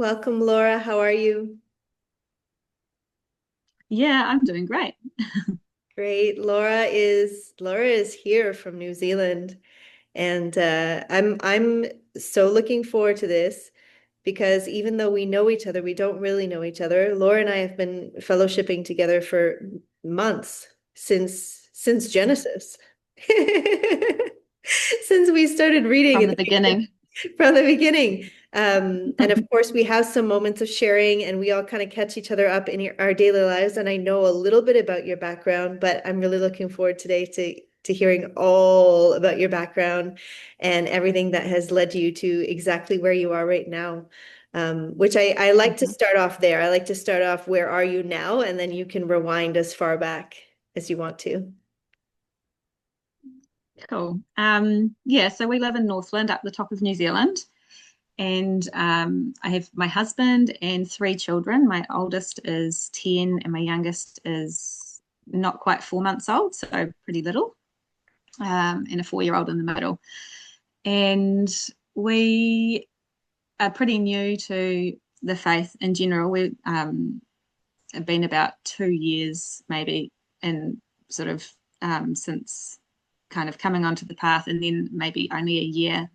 Welcome, Laura. How are you? Yeah, I'm doing great. Great. Laura is here from New Zealand, and I'm so looking forward to this because even though we know each other, we don't really know each other. Laura and I have been fellowshipping together for months since Genesis. Since we started reading From in the the beginning. from the beginning. And of course, we have some moments of sharing, and we all kind of catch each other up in our daily lives. And I know a little bit about your background, but I'm really looking forward today to hearing all about your background and everything that has led you to exactly where you are right now. Which I like to Mhm. start off there. I like to start off, where are you now? And then you can rewind as far back as you want to. Cool. Yeah, so we live in Northland up the top of New Zealand. And I have my husband and three children. My oldest is 10 and my youngest is not quite 4 months old, so pretty little, and a 4-year-old in the middle. And we are pretty new to the faith in general. We have been about 2 years maybe in sort of since kind of coming onto the path, and then maybe only a year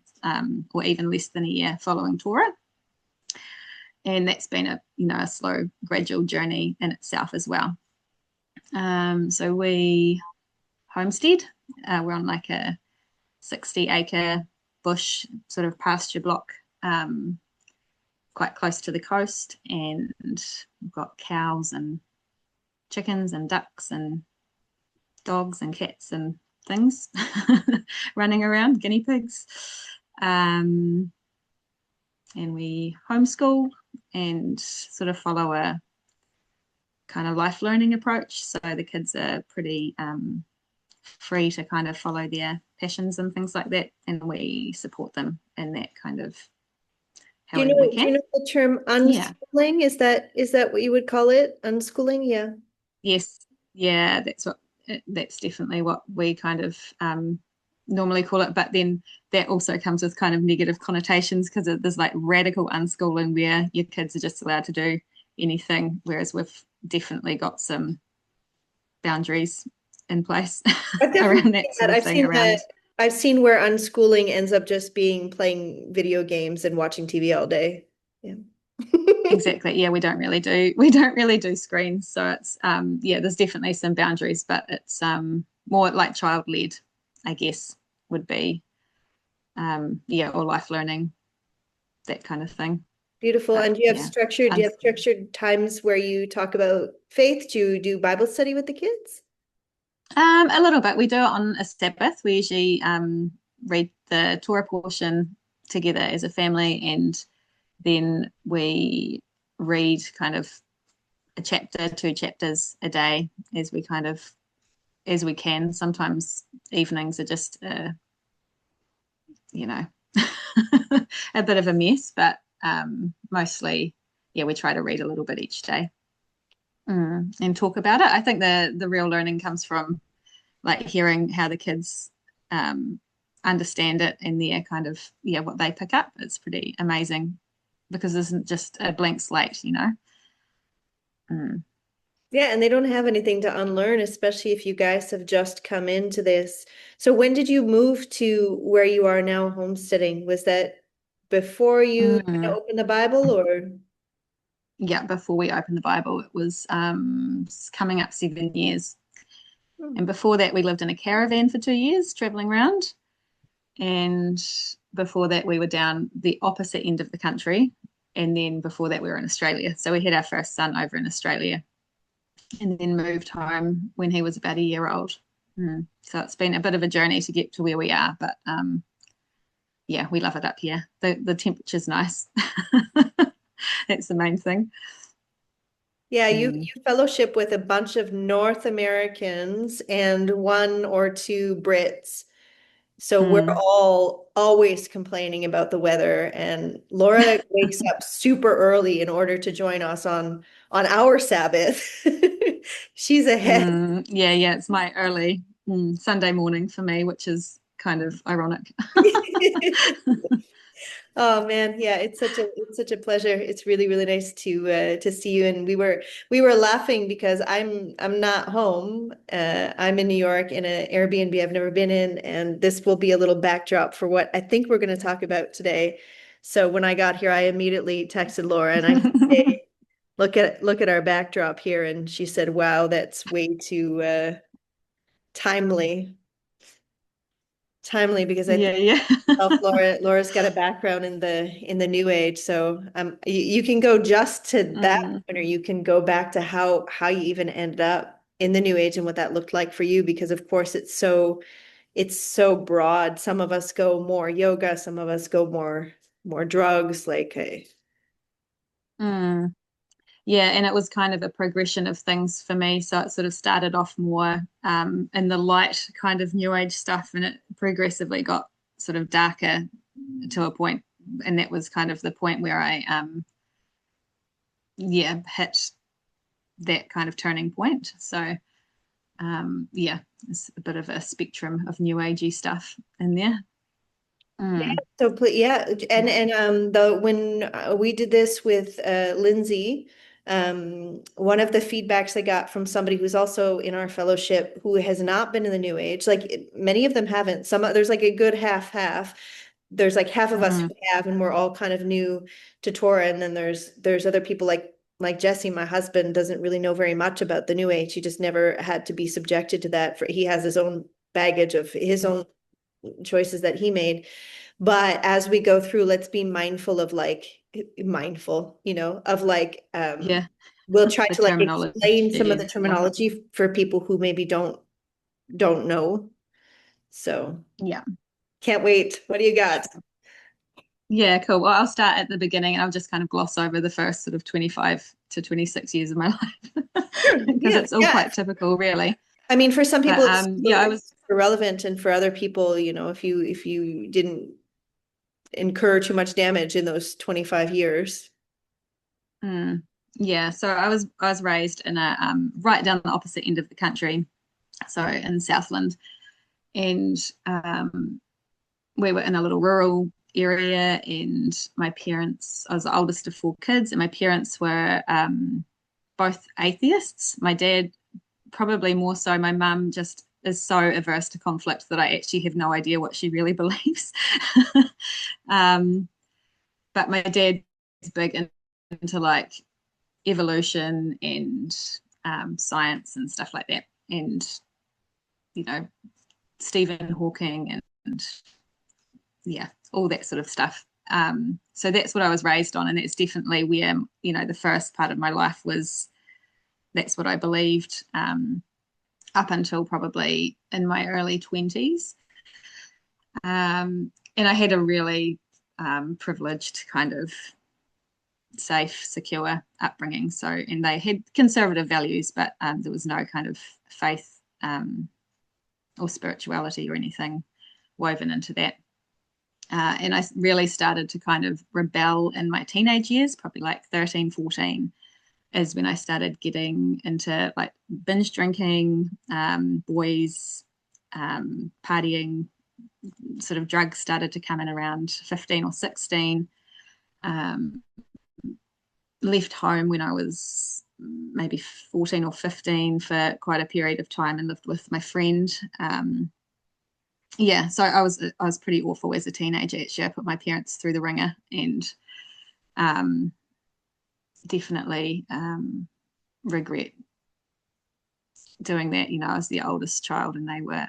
or even less than a year following Torah. And that's been a slow, gradual journey in itself as well. So we homestead. We're on like a 60-acre bush sort of pasture block, um, quite close to the coast, and we've got cows and chickens and ducks and dogs and cats and things running around, guinea pigs. Um, and we homeschool and sort of follow a kind of life learning approach. So the kids are pretty free to kind of follow their passions and things like that. And we support them in that kind of however we Do you can. know the term Yeah. unschooling? Is that what you would call it? Unschooling? Yeah. Yes. Yeah. That's definitely what we kind of normally call it. But then that also comes with kind of negative connotations because there's like radical unschooling where your kids are just allowed to do anything, whereas we've definitely got some boundaries in place I've definitely around seen that that. sort of thing around. I've seen where unschooling ends up just being playing video games and watching TV all day. Yeah. Exactly. Yeah, we don't really do screens. So it's yeah, there's definitely some boundaries, but it's more like child led, I guess, would be yeah, or life learning, that kind of thing. Beautiful. But And yeah, do you have unschooling. structured times where you talk about faith? Do you do Bible study with the kids? A little bit. We do it on a Sabbath. We usually read the Torah portion together as a family, and then we read kind of a chapter, 2 chapters a day as we can. Sometimes evenings are just you know a bit of a mess, but mostly, yeah, we try to read a little bit each day, and talk about it. I think the real learning comes from like hearing how the kids um, understand it and their kind of, yeah, what they pick up. It's pretty amazing because this isn't just a blank slate. Mm. Yeah, and they don't have anything to unlearn, especially if you guys have just come into this. So when did you move to where you are now homesteading? Was that before you kind of Mm. opened the Bible, or? Yeah, before we opened the Bible, it was coming up 7 years. Hmm. And before that, we lived in a caravan for 2 years, traveling around. And before that, we were down the opposite end of the country. And then before that, we were in Australia. So we had our first son over in Australia and then moved home when he was about a year old. So it's been a bit of a journey to get to where we are, but yeah, we love it up here. The temperature's nice. That's the main thing. Yeah, Mm. you fellowship with a bunch of North Americans and one or two Brits. So we're Mm. all always complaining about the weather, and Laura wakes up super early in order to join us on our Sabbath. She's ahead. Yeah, yeah, it's my early Sunday morning for me, which is kind of ironic. Oh man, yeah, it's such a pleasure. It's really really nice to see you. And we were laughing because I'm not home. I'm in New York in an Airbnb I've never been in, and this will be a little backdrop for what I think we're going to talk about today. So when I got here, I immediately texted Laura and I said, "Hey, look at our backdrop here," and she said, "Wow, that's way too timely." Timely because I Yeah, think yeah. Laura's got a background in the new age, so you can go just to that Mm, point, or you can go back to how you even ended up in the new age and what that looked like for you, because of course it's so broad. Some of us go more yoga, some of us go more drugs, like mm. Yeah, and it was kind of a progression of things for me. So it sort of started off more in the light kind of new age stuff, and it progressively got sort of darker to a point, and that was kind of the point where I yeah, hit that kind of turning point. So yeah, it's a bit of a spectrum of new agey stuff in there. yeah, Mm, so yeah, and yeah. the when we did this with Lindsay, one of the feedbacks I got from somebody who's also in our fellowship who has not been in the New Age, like many of them haven't. There's like a good half. There's like half of us Mm, who have, and we're all kind of new to Torah, and then there's other people like Jesse, my husband, doesn't really know very much about the New Age. He just never had to be subjected to that. He has his own baggage of his own choices that he made. But as we go through, let's be mindful of like mindful, of like yeah, we'll try the to like explain some of terminology the and stuff. terminology for people who maybe don't know. So Yeah. can't wait. What do you got? Yeah, cool. Well, I'll start at the beginning and I'll just kind of gloss over the first sort of 25 to 26 years of my life Sure. because Yeah, it's all yeah. quite typical, really. I mean, for some But people it's yeah, I was irrelevant, and for other people, if you didn't incur too much damage in those 25 years. mm, yeah, so I was raised in a right down the opposite end of the country, so in Southland, and we were in a little rural area, and my parents, I was the oldest of four kids, and my parents were both atheists. My dad probably more so. My mum just is so averse to conflict that I actually have no idea what she really believes. um, but my dad's big into like evolution and science and stuff like that. And, you know, Stephen Hawking and yeah, all that sort of stuff. So that's what I was raised on. And that's definitely where, the first part of my life was that's what I believed. Up until probably in my early 20s. And I had a really privileged kind of safe, secure upbringing. So, and they had conservative values, but there was no kind of faith or spirituality or anything woven into that. And I really started to kind of rebel in my teenage years, probably like 13, 14, is when I started getting into like binge drinking, boys, partying, sort of drugs started to come in around 15 or 16. Um, Left home when I was maybe 14 or 15 for quite a period of time and lived with my friend. Yeah, so I was pretty awful as a teenager. Actually, I put my parents through the ringer and um, definitely regret doing that. I was the oldest child, and they were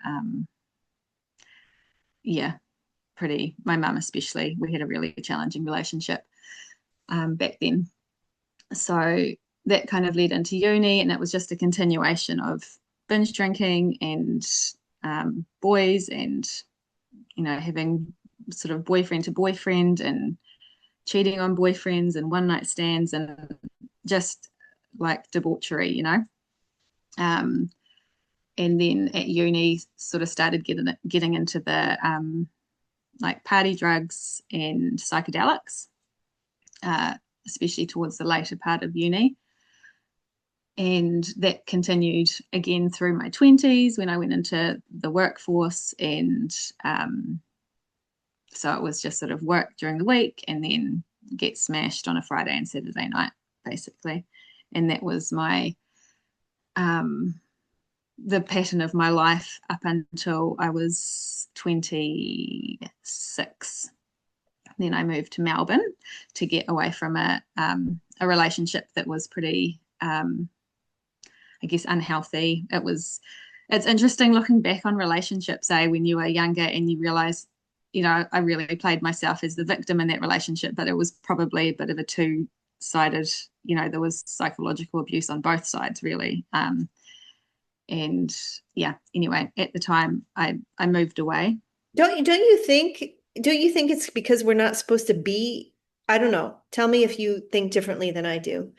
yeah, pretty. My mum especially. We had a really challenging relationship back then. So that kind of led into uni, and it was just a continuation of binge drinking and boys, and having sort of boyfriend to boyfriend and cheating on boyfriends and one night stands and just like debauchery. Um, and then at uni, sort of started getting into the like party drugs and psychedelics, uh, especially towards the later part of uni. And that continued again through my 20s when I went into the workforce and So it was just sort of work during the week and then get smashed on a Friday and Saturday night, basically. And that was my um, the pattern of my life up until I was 26. Then I moved to Melbourne to get away from a relationship that was pretty, I guess, unhealthy. It's interesting looking back on relationships, when you were younger and you realize, I really played myself as the victim in that relationship, but it was probably a bit of a two-sided, there was psychological abuse on both sides, really. And yeah, anyway, at the time I moved away. Don't you think it's because we're not supposed to be, I don't know. Tell me if you think differently than I do.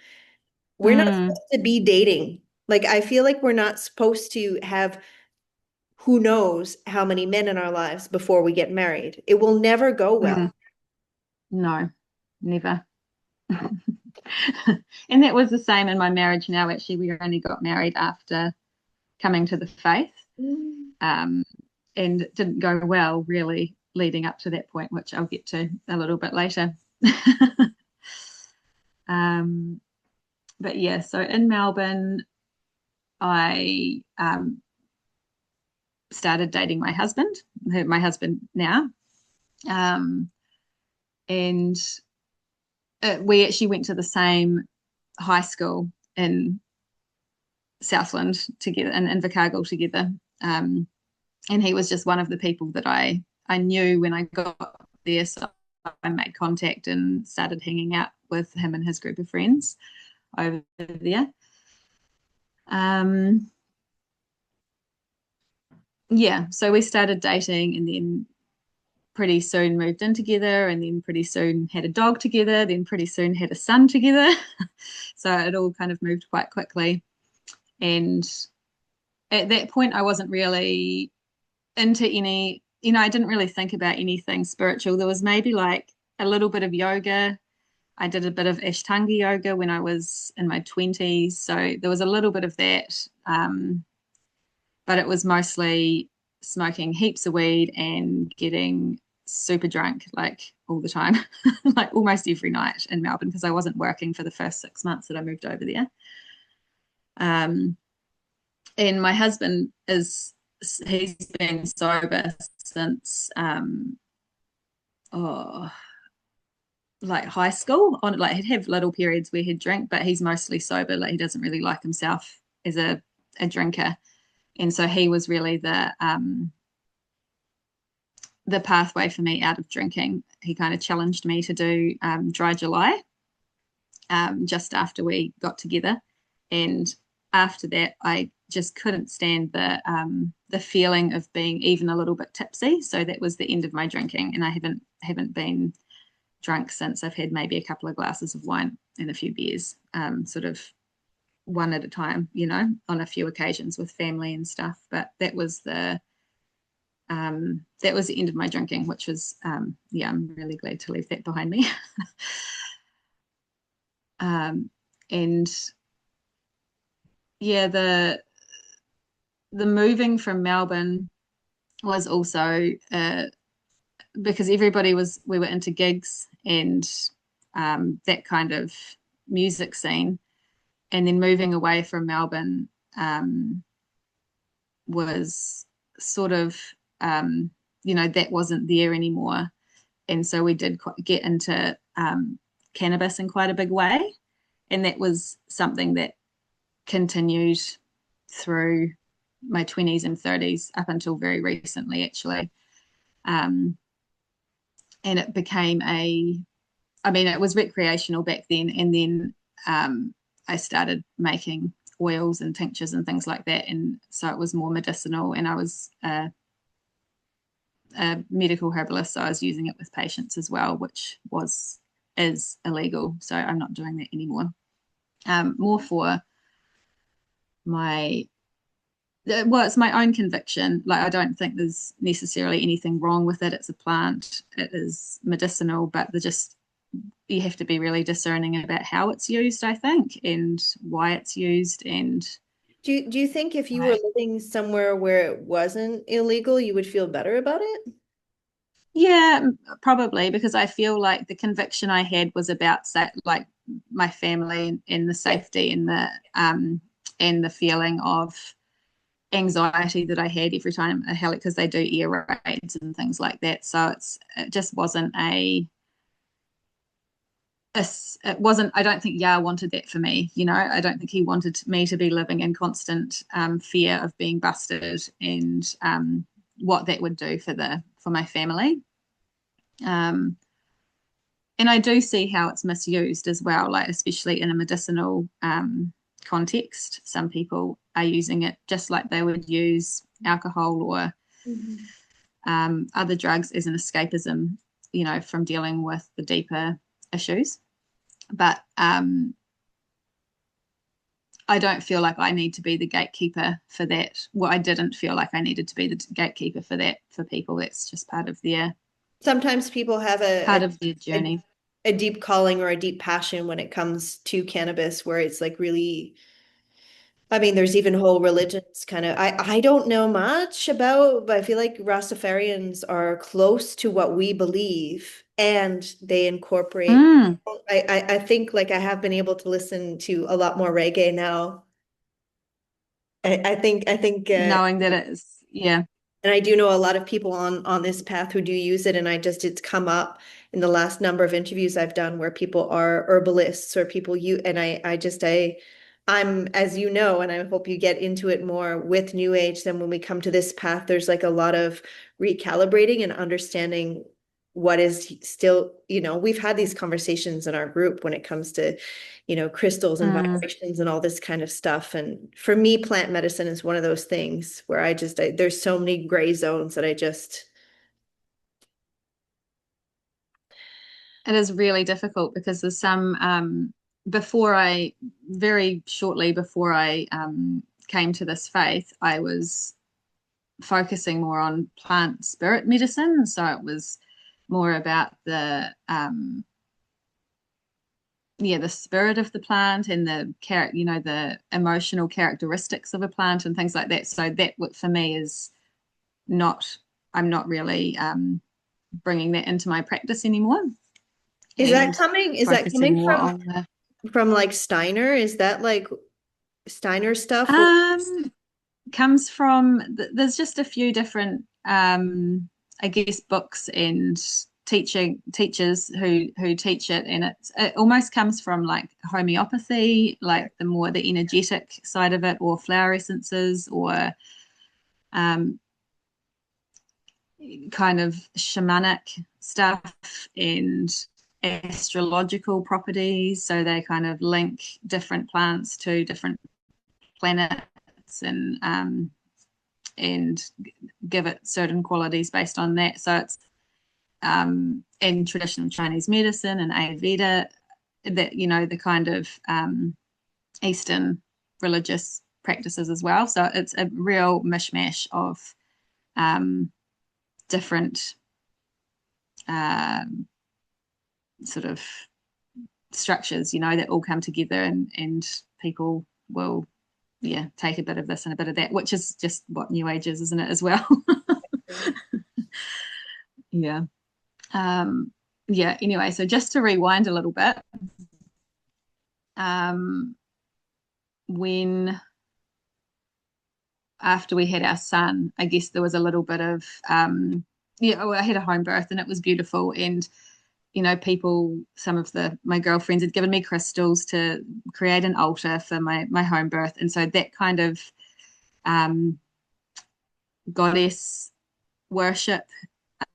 We're not Mm, supposed to be dating. Like I feel like we're not supposed to have who knows how many men in our lives before we get married. It will never go well. mm, no, never. And that was the same in my marriage now. Actually, we only got married after coming to the faith, Mm. um, and it didn't go well really leading up to that point, which I'll get to a little bit later. um, but yeah, so in Melbourne, I started dating my husband now, um, and we actually went to the same high school in Southland together in Invercargill together. And he was just one of the people that I knew when I got there. So I made contact and started hanging out with him and his group of friends over there. Um, yeah, so we started dating and then pretty soon moved in together and then pretty soon had a dog together, then pretty soon had a son together. So it all kind of moved quite quickly. And at that point, I wasn't really into any, I didn't really think about anything spiritual. There was maybe like a little bit of yoga. I did a bit of Ashtanga yoga when I was in my 20s. So there was a little bit of that. But it was mostly smoking heaps of weed and getting super drunk like all the time, like almost every night in Melbourne because I wasn't working for the first 6 months that I moved over there. Um, and my husband he's been sober since oh like high school. On like he'd have little periods where he'd drink, but he's mostly sober. Like he doesn't really like himself as a drinker. And so he was really the pathway for me out of drinking. He kind of challenged me to do dry July just after we got together. And after that, I just couldn't stand the feeling of being even a little bit tipsy. So that was the end of my drinking, and I haven't been drunk since. I've had maybe a couple of glasses of wine and a few beers, sort of one at a time, on a few occasions with family and stuff. But that was the end of my drinking, which was yeah, I'm really glad to leave that behind me. And yeah, the moving from Melbourne was also because we were into gigs and that kind of music scene, and then moving away from Melbourne was sort of that wasn't there anymore, and so we did get into cannabis in quite a big way, and that was something that continued through my 20s and 30s up until very recently, actually. And it became it was recreational back then. And then I started making oils and tinctures and things like that. And so it was more medicinal. And I was a medical herbalist. So I was using it with patients as well, which is illegal. So I'm not doing that anymore. More for my it's my own conviction. Like I don't think there's necessarily anything wrong with it. It's a plant. It is medicinal, but you have to be really discerning about how it's used, I think, and why it's used. And Do you think if you were I, living somewhere where it wasn't illegal, you would feel better about it? Yeah, probably because I feel like the conviction I had was about like my family and the Yeah. safety and the feeling of anxiety that I had every time a heli because they do air raids and things like that. So it just wasn't it wasn't. I don't think Yah wanted that for me. I don't think he wanted me to be living in constant fear of being busted and what that would do for my family. Um, and I do see how it's misused as well, like especially in a medicinal context. Some people are using it just like they would use alcohol or Mhm. other drugs as an escapism, from dealing with the deeper issues. But I don't feel like I need to be the gatekeeper for that. Well, I didn't feel like I needed to be the gatekeeper for that for people. That's just Sometimes people have part of their a journey. a deep calling or a deep passion when it comes to cannabis, where it's like really, I mean, there's even whole religions kind of, I don't know much about, but I feel like Rastafarians are close to what we believe and they incorporate. Mm, I think like I have been able to listen to a lot more reggae now. I think knowing that it's yeah. and I do know a lot of people on this path who do use it, and it's come up in the last number of interviews I've done where people are herbalists or people you and I'm as you know, and I hope you get into it more with New Age. Then when we come to this path, there's like a lot of recalibrating and understanding what is still, we've had these conversations in our group when it comes to crystals and Mm. vibrations and all this kind of stuff. And for me, plant medicine is one of those things where there's so many gray zones that I just, It is really difficult because there's some before I very shortly before I came to this faith, I was focusing more on plant spirit medicine. So it was more about the spirit of the plant and the emotional characteristics of a plant and things like that. So that for me is not, I'm not really bringing that into my practice anymore and is that focusing coming more on the from like Steiner? Is that like Steiner stuff? Or um comes from there's just a few different I guess books and teachers who teach it, and it almost comes from like homeopathy, like the more the energetic side of it, or flower essences, or um kind of shamanic stuff and astrological properties, so they kind of link different plants to different planets and give it certain qualities based on that. So it's in traditional Chinese medicine and Ayurveda, that the kind of Eastern religious practices as well. So it's a real mishmash of um, different um, sort of structures, that all come together, and people will take a bit of this and a bit of that, which is just what New Age is, isn't it, as well? Yeah. Yeah, anyway, so just to rewind a little bit, um, when after we had our son, I guess there was a little bit of I had a home birth and it was beautiful. And some of my girlfriends had given me crystals to create an altar for my home birth. And so that kind of um, goddess worship,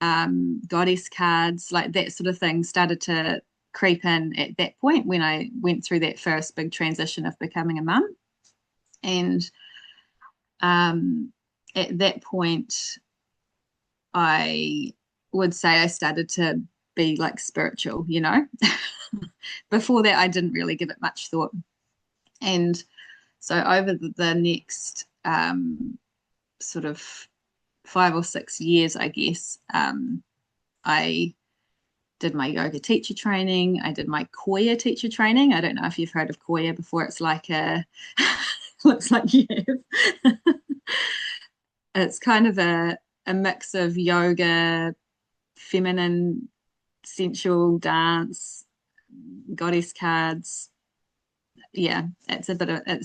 goddess cards, like that sort of thing started to creep in at that point when I went through that first big transition of becoming a mum. And at that point, I would say I started to be like spiritual. Before that, I didn't really give it much thought. And so over the next sort of 5 or 6 years, I guess, I did my yoga teacher training. I did my Koya teacher training. I don't know if you've heard of Koya before. It's like looks like you have. It's kind of a mix of yoga, feminine, sensual dance, goddess cards. Yeah, it's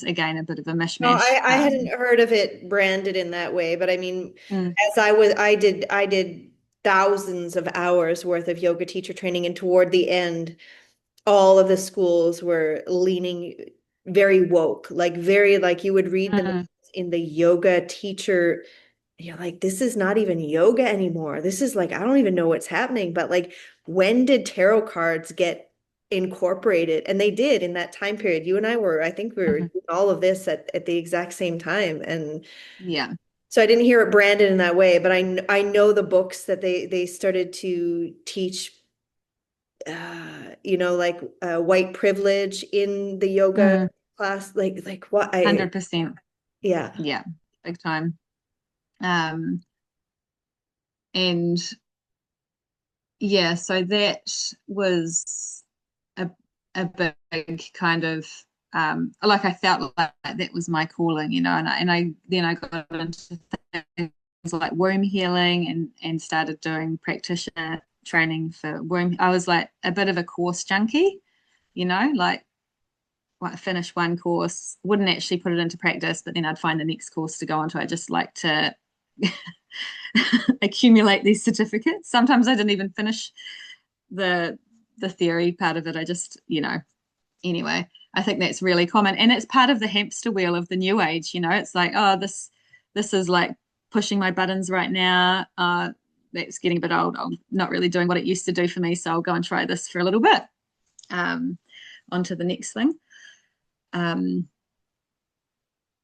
again a bit of a No, mishmash. I hadn't heard of it branded in that way, but I mean, Mm, as I did thousands of hours worth of yoga teacher training, and toward the end, all of the schools were leaning very woke, like very like you would read the names mm, in the yoga teacher. You're like, this is not even yoga anymore. This is like, I don't even know what's happening. But like, when did tarot cards get incorporated? And they did in that time period. You and I were, I think we were mhm. doing all of this at the exact same time. And Yeah. so I didn't hear it branded in that way, but I know the books that they started to teach, like white privilege in the yoga Mm, class. Like what I, 100%. yeah. Yeah, big time. Um, and yeah, so that was a big kind of like I felt like that was my calling, and I then I got into things like womb healing and started doing practitioner training for womb. I was like a bit of a course junkie, like finish one course, wouldn't actually put it into practice, but then I'd find the next course to go onto. I just like to accumulate these certificates. Sometimes I didn't even finish the theory part of it. I just, anyway, I think that's really common. And it's part of the hamster wheel of the new age, It's like, oh, this is like pushing my buttons right now. That's getting a bit old. I'm not really doing what it used to do for me, so I'll go and try this for a little bit. On to the next thing.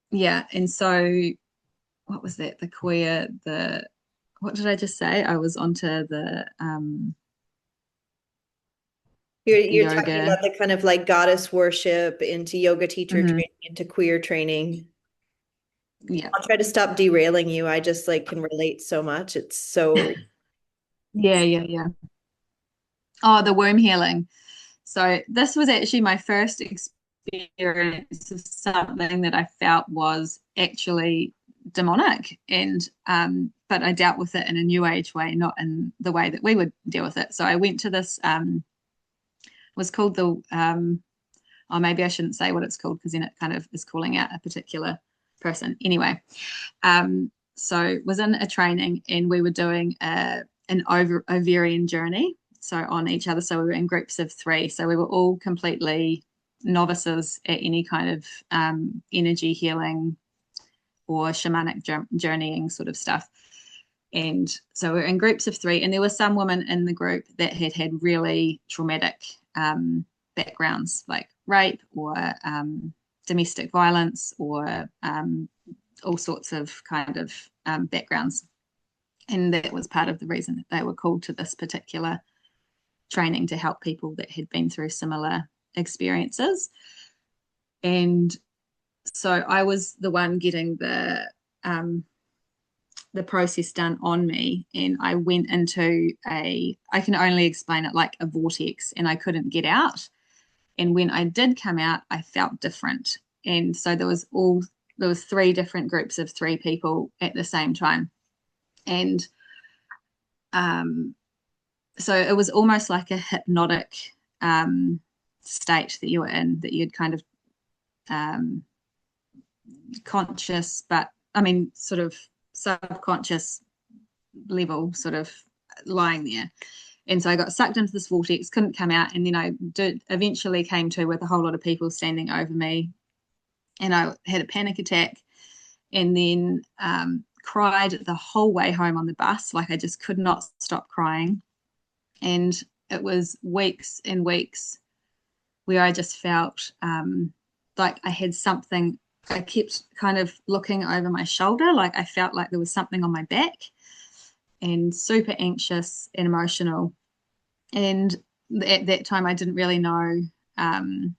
Yeah, and so what was that? The queer, the what did I just say? I was onto the You're talking yoga. about the kind of like goddess worship into yoga teacher Hmm. training, into queer training. Yeah. I'll try to stop derailing you. I just like can relate so much. It's so Yeah, yeah, yeah. Oh, the womb healing. So this was actually my first experience of something that I felt was actually demonic, and but I dealt with it in a new age way, not in the way that we would deal with it. So I went to this was called the or maybe I shouldn't say what it's called because then it kind of is calling out a particular person. Anyway, so was in a training and we were doing an ovarian journey. So on each other. So we were in groups of three. So we were all completely novices at any kind of energy healing or shamanic journeying sort of stuff. And so we're in groups of three, and there were some women in the group that had really traumatic backgrounds, like rape or domestic violence or all sorts of kind of backgrounds. And that was part of the reason that they were called to this particular training to help people that had been through similar experiences. And so I was the one getting the process done on me, and I went into I can only explain it like a vortex, and I couldn't get out. And when I did come out, I felt different. And so there was three different groups of three people at the same time. And um, so it was almost like a hypnotic state that you were in, that you'd kind of um, conscious, but I mean, sort of subconscious level, sort of lying there. And so I got sucked into this vortex, couldn't come out, and then I did eventually came to with a whole lot of people standing over me, and I had a panic attack, and then cried the whole way home on the bus. Like I just could not stop crying, and it was weeks and weeks where I just felt like I had something. I kept kind of looking over my shoulder, like I felt like there was something on my back, and super anxious and emotional. And at that time, I didn't really know um,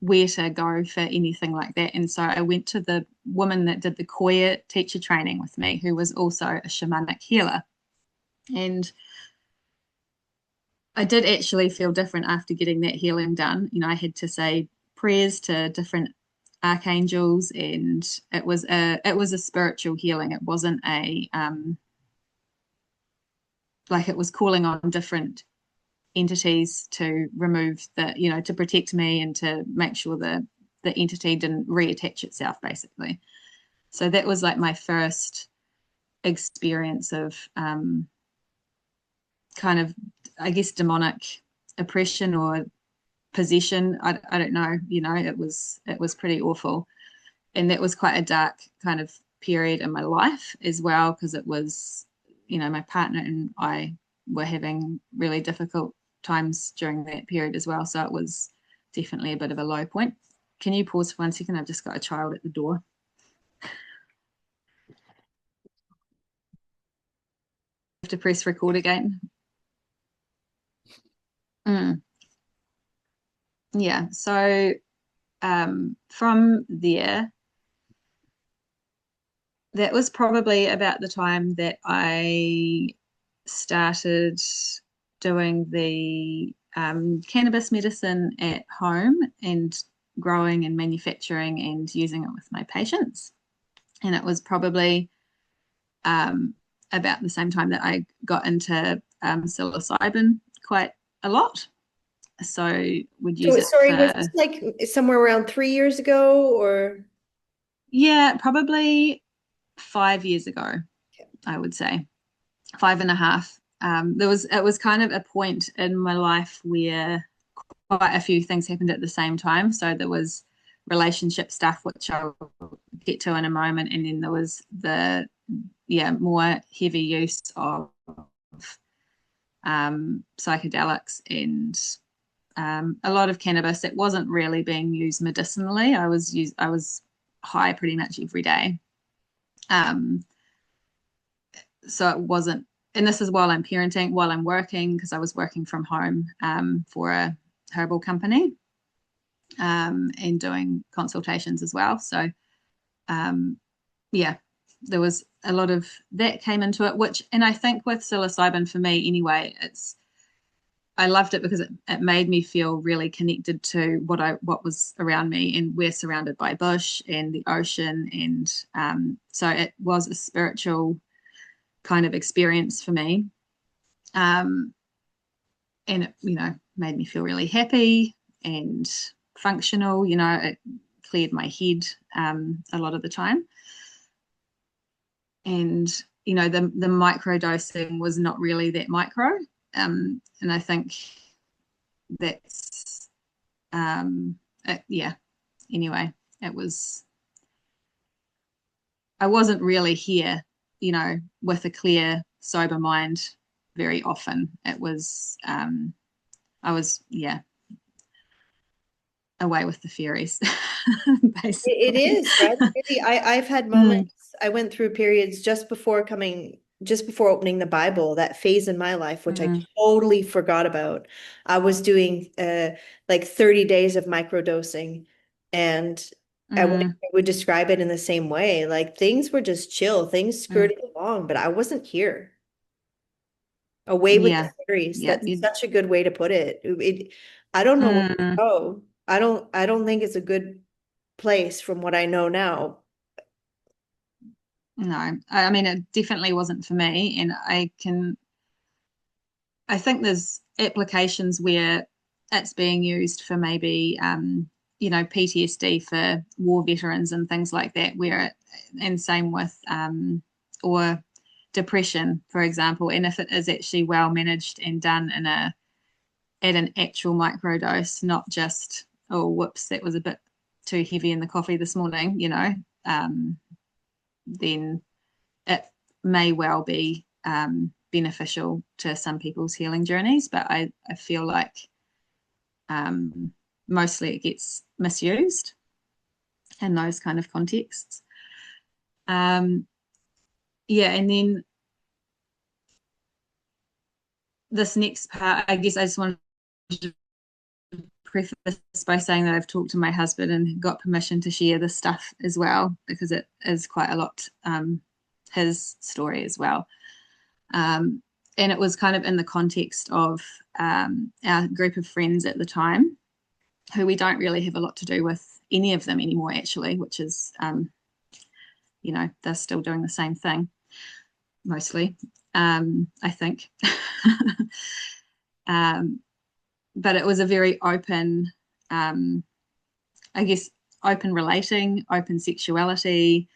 where to go for anything like that. And so I went to the woman that did the Koya teacher training with me, who was also a shamanic healer. And I did actually feel different after getting that healing done. I had to say prayers to different archangels, and it was a spiritual healing. It wasn't a like it was calling on different entities to remove the, to protect me and to make sure the entity didn't reattach itself, basically. So that was like my first experience of kind of, I guess, demonic oppression or possession. I don't know, it was pretty awful. And that was quite a dark kind of period in my life as well, because it was, my partner and I were having really difficult times during that period as well. So it was definitely a bit of a low point. Can you pause for 1 second? I've just got a child at the door. I have to press record again. Yeah. So from there, that was probably about the time that I started doing the cannabis medicine at home and growing and manufacturing and using it with my patients. And it was probably about the same time that I got into psilocybin quite a lot. So would use So, it sorry, was this for, like somewhere around 3 years ago or? yeah, probably 5 years ago, I would say 5.5. It was kind of a point in my life where quite a few things happened at the same time. So there was relationship stuff, which I'll get to in a moment, and then there was the more heavy use of psychedelics and a lot of cannabis. It wasn't really being used medicinally. I was high pretty much every day. So it wasn't, and this is while I'm parenting, while I'm working, because I was working from home for a herbal company and doing consultations as well. So yeah, there was a lot of that came into it, which, and I think with psilocybin for me anyway, I loved it because it made me feel really connected to what was around me, and we're surrounded by bush and the ocean, and so it was a spiritual kind of experience for me, and it made me feel really happy and functional. It cleared my head a lot of the time, and the micro dosing was not really that micro, and I think that's yeah. Anyway, it was, I wasn't really here, with a clear, sober mind very often. It was I was, yeah, away with the fairies, It basically. is, right? Really, I've had Mm, moments, I went through periods just before opening the Bible, that phase in my life, which I mm, totally forgot about. I was doing like 30 days of microdosing, and mm, I would describe it in the same way. Like things were just chill, things mm. skirted along, but I wasn't here. Away with the Yeah, fairies. yeah. That's such a good way to put it. I don't know where to Mm, go. I don't think it's a good place from what I know now. no, I mean, it definitely wasn't for me. And I think there's applications where it's being used for maybe, PTSD for war veterans and things like that, and same with, or depression, for example. And if it is actually well managed and done at an actual microdose, not just, oh, whoops, that was a bit too heavy in the coffee this morning, then it may well be beneficial to some people's healing journeys. But I feel like um, mostly it gets misused in those kind of contexts. Um, yeah, and then this next part, I guess I just wanted to preface by saying that I've talked to my husband and got permission to share this stuff as well, because it is quite a lot, his story as well. Um, and it was kind of in the context of our group of friends at the time, who we don't really have a lot to do with any of them anymore, actually, which is, they're still doing the same thing. mostly, I think. um, but it was a very open, I guess, open relating, open sexuality.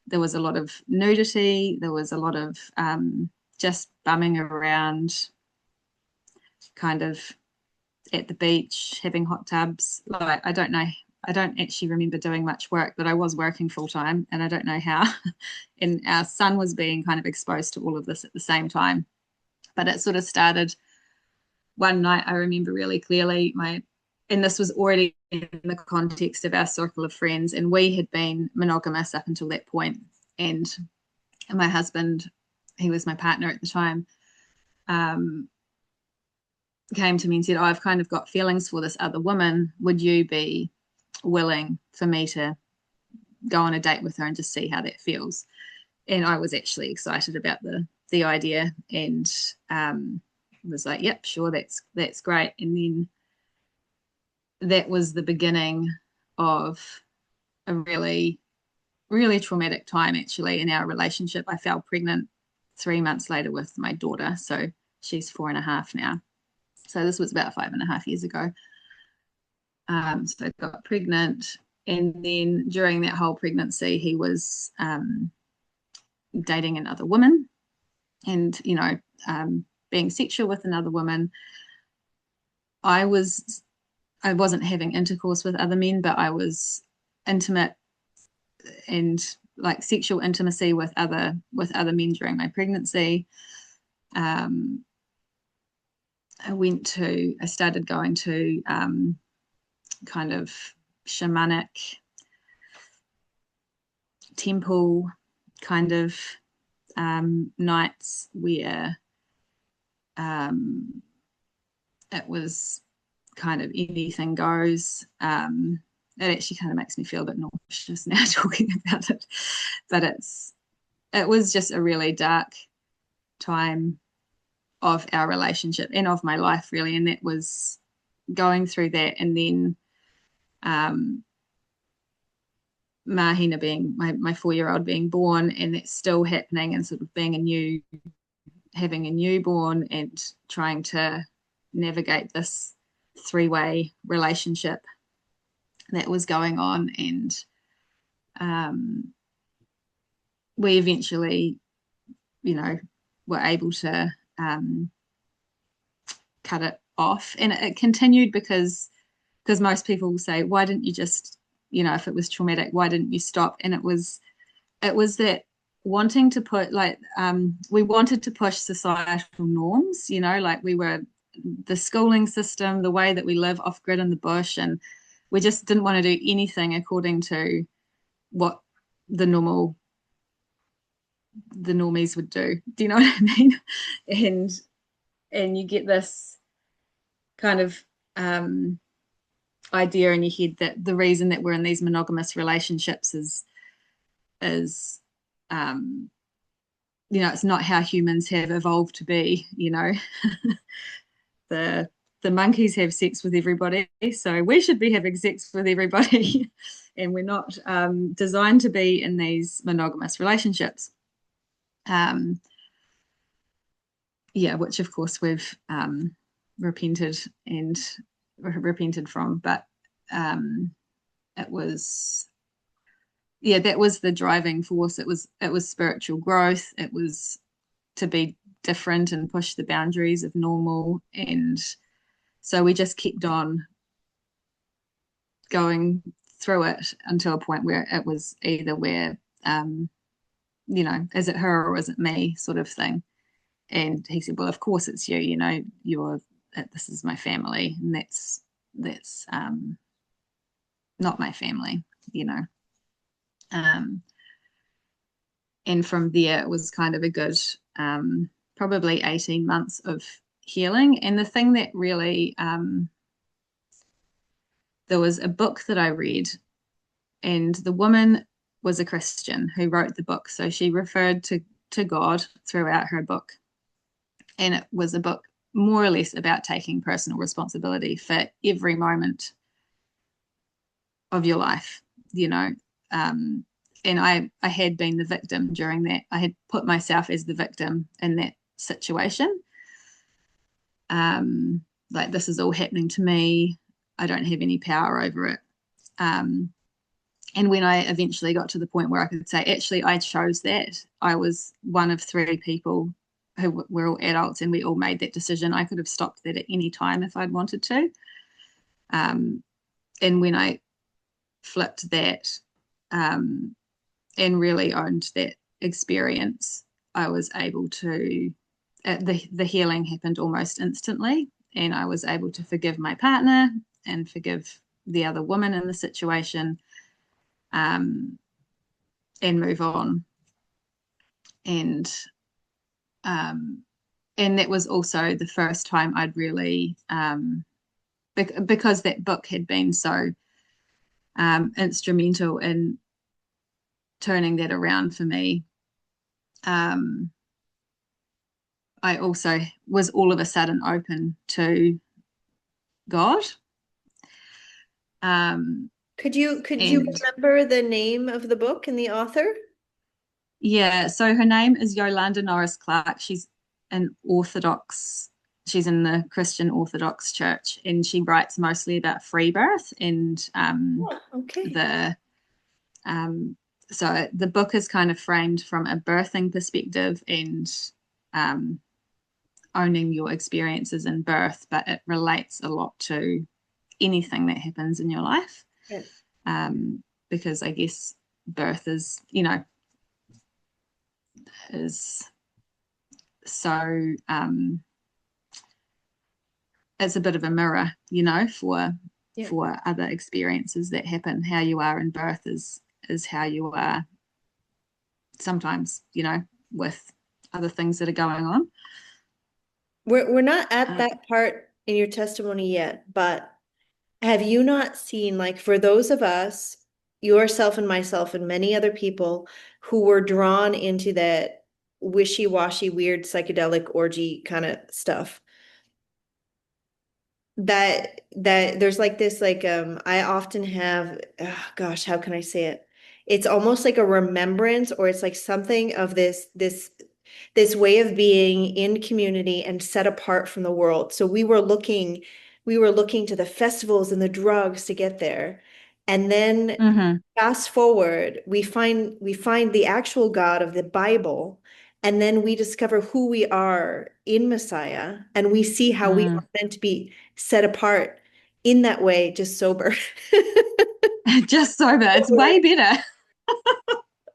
There was a lot of nudity. There was a lot of just bumming around, kind of at the beach, having hot tubs. Like, I don't know. I don't actually remember doing much work, but I was working full time, and I don't know how. And our son was being kind of exposed to all of this at the same time. But it sort of started one night. I remember really clearly and this was already in the context of our circle of friends, and we had been monogamous up until that point. And my husband, he was my partner at the time, came to me and said, "Oh, I've kind of got feelings for this other woman. Would you be willing for me to go on a date with her and just see how that feels?" And I was actually excited about the idea, and was like, "Yep, sure, that's great." And then that was the beginning of a really, really traumatic time actually in our relationship. I fell pregnant 3 months later with my daughter, so she's 4.5 now. So this was about 5.5 years ago. So I got pregnant, and then during that whole pregnancy, he was dating another woman, and being sexual with another woman. I wasn't having intercourse with other men, but I was intimate and like sexual intimacy with other men during my pregnancy. I started going to kind of shamanic temple kind of nights where it was kind of anything goes. It actually kind of makes me feel a bit nauseous now talking about it, but it was just a really dark time of our relationship and of my life really, and that was going through that. And then Mahina being my 4-year-old being born, and that's still happening, and sort of having a newborn and trying to navigate this 3-way relationship that was going on. And we eventually, were able to cut it off. And it continued because most people will say, why didn't you just, if it was traumatic, why didn't you stop? And it was that wanting to put we wanted to push societal norms, like we were the schooling system, the way that we live off grid in the bush, and we just didn't want to do anything according to what the normies would do. Do you know what I mean? And you get this kind of idea in your head that the reason that we're in these monogamous relationships is it's not how humans have evolved to be. The monkeys have sex with everybody, so we should be having sex with everybody. And we're not designed to be in these monogamous relationships. Which of course we've repented from, but it was, that was the driving force. It was spiritual growth. It was to be different and push the boundaries of normal. And so we just kept on going through it until a point where it was either where, is it her or is it me sort of thing. And he said, well, of course it's you, this is my family, and that's not my family, and from there it was kind of a good probably 18 months of healing. And the thing that really there was a book that I read, and the woman was a Christian who wrote the book, so she referred to God throughout her book, and it was a book more or less about taking personal responsibility for every moment of your life, I had been the victim during that. I had put myself as the victim in that situation. Like, this is all happening to me. I don't have any power over it. Um, and when I eventually got to the point where I could say, actually, I chose that, I was one of three people who were all adults and we all made that decision. I could have stopped that at any time if I'd wanted to. And when I flipped that, and really owned that experience, I was able to, the healing happened almost instantly, and I was able to forgive my partner and forgive the other woman in the situation, and move on. And and that was also the first time I'd really, because that book had been so instrumental in turning that around for me. I also was all of a sudden open to God. Could you And remember the name of the book and the author? yeah, so her name is Yolanda Norris Clark. She's in the Christian Orthodox Church, and she writes mostly about free birth and Oh, okay. the so the book is kind of framed from a birthing perspective and um, owning your experiences in birth, but it relates a lot to anything that happens in your life. Yeah. Because I guess birth is, is so, it's a bit of a mirror, Yeah. for other experiences that happen. How you are in birth is how you are sometimes, with other things that are going on. We're not at Uh, that part in your testimony yet, but have you not seen, like, for those of us, yourself and myself and many other people who were drawn into that wishy-washy, weird psychedelic orgy kind of stuff, that there's like this, like, I often have, gosh, how can I say it? It's almost like a remembrance, or it's like something of this way of being in community and set apart from the world. So we were looking to the festivals and the drugs to get there. And then mhm, fast forward, we find the actual God of the Bible, and then we discover who we are in Messiah, and we see how we mm. are meant to be set apart in that way, just sober. Just sober. It's way better.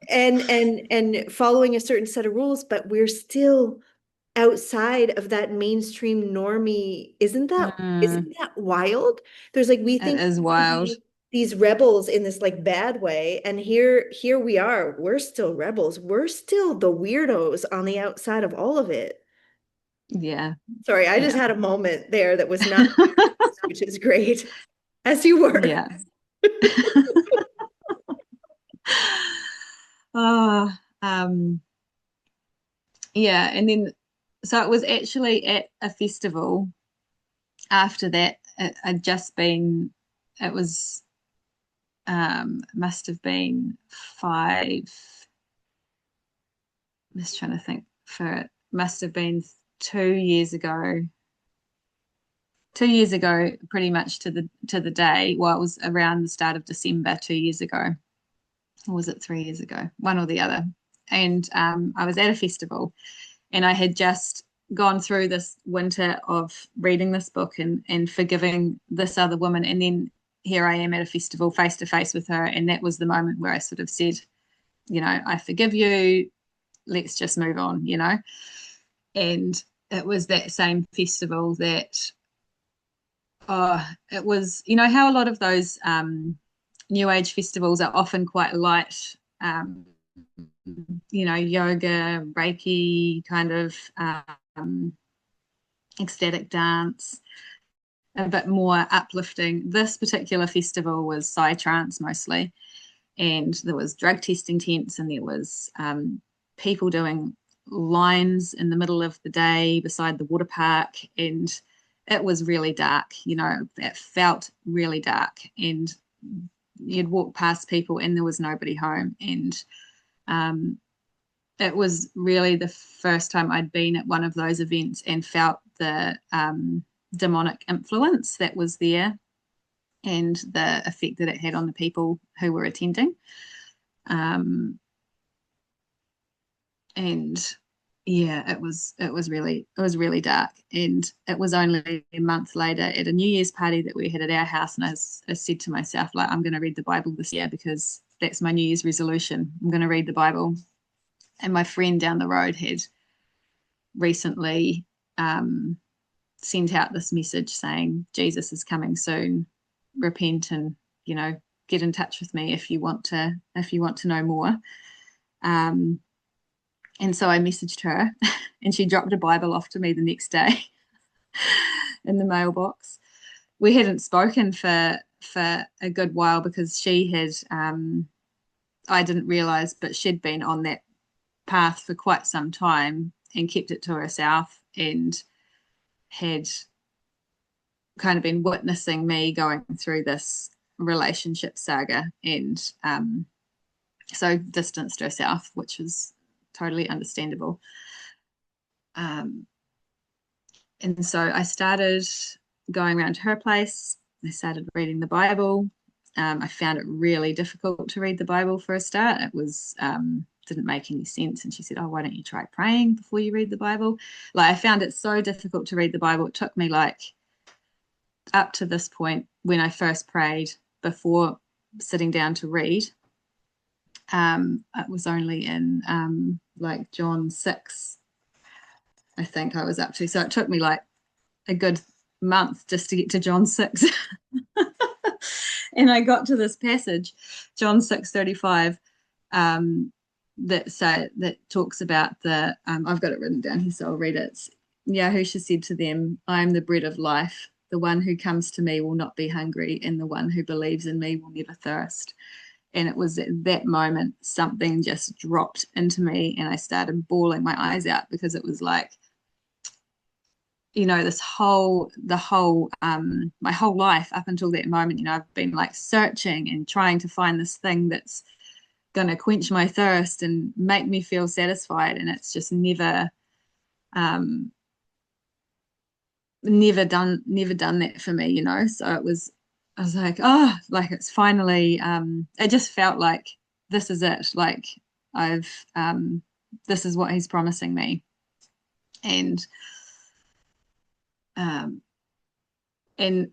And following a certain set of rules, but we're still outside of that mainstream normie. Isn't Mm, that wild? There's like, we it think is we can wild. be these rebels in this like bad way, and here we are. We're still rebels. We're still the weirdos on the outside of all of it. Yeah, Sorry, I just yeah. had a moment there that was not, which is great, as you were. Yeah. Oh, yeah. And then, so it was actually at a festival after that. I'd just been, it was, must have been I'm just trying to think for it, must have been 2 years ago. 2 years ago, pretty much to the day. Well, it was around the start of December 2 years ago. Or was it 3 years ago? One or the other. And I was at a festival, and I had just gone through this winter of reading this book and forgiving this other woman. And then here I am at a festival face to face with her. And that was the moment where I sort of said, I forgive you. Let's just move on. And it was that same festival that, it was, how a lot of those New Age festivals are often quite light, yoga, Reiki, kind of ecstatic dance, a bit more uplifting. This particular festival was psytrance mostly, and there was drug testing tents, and there was people doing lines in the middle of the day beside the water park, and it was really dark. It felt really dark, and you'd walk past people and there was nobody home. And it was really the first time I'd been at one of those events and felt the demonic influence that was there and the effect that it had on the people who were attending. And yeah, it was really dark. And it was only a month later at a New Year's party that we had at our house, and I said to myself, like, I'm going to read the Bible this year because that's my New Year's resolution. I'm going to read the Bible. And my friend down the road had recently sent out this message saying, Jesus is coming soon, repent, and get in touch with me if you want to know more. And so I messaged her and she dropped a Bible off to me the next day in the mailbox. We hadn't spoken for a good while because she had I didn't realize, but she'd been on that path for quite some time and kept it to herself, and had kind of been witnessing me going through this relationship saga, and so distanced herself, which was totally understandable. And so I started going around to her place. I started reading the Bible. I found it really difficult to read the Bible for a start. It was didn't make any sense. And she said, oh, why don't you try praying before you read the Bible? Like, I found it so difficult to read the Bible. It took me like up to this point, when I first prayed before sitting down to read, it was only in like John 6, I think I was up to. So it took me like a good month just to get to John 6. And I got to this passage, John 6:35, that talks about the I've got it written down here, so I'll read it. Yahusha said to them, I am the bread of life. The one who comes to me will not be hungry, and the one who believes in me will never thirst. And it was at that moment something just dropped into me, and I started bawling my eyes out, because it was like, my whole life up until that moment, I've been like searching and trying to find this thing that's going to quench my thirst and make me feel satisfied, and it's just never done that for me. So I was like, oh, like, it's finally it just felt like this is it, like I've this is what he's promising me. And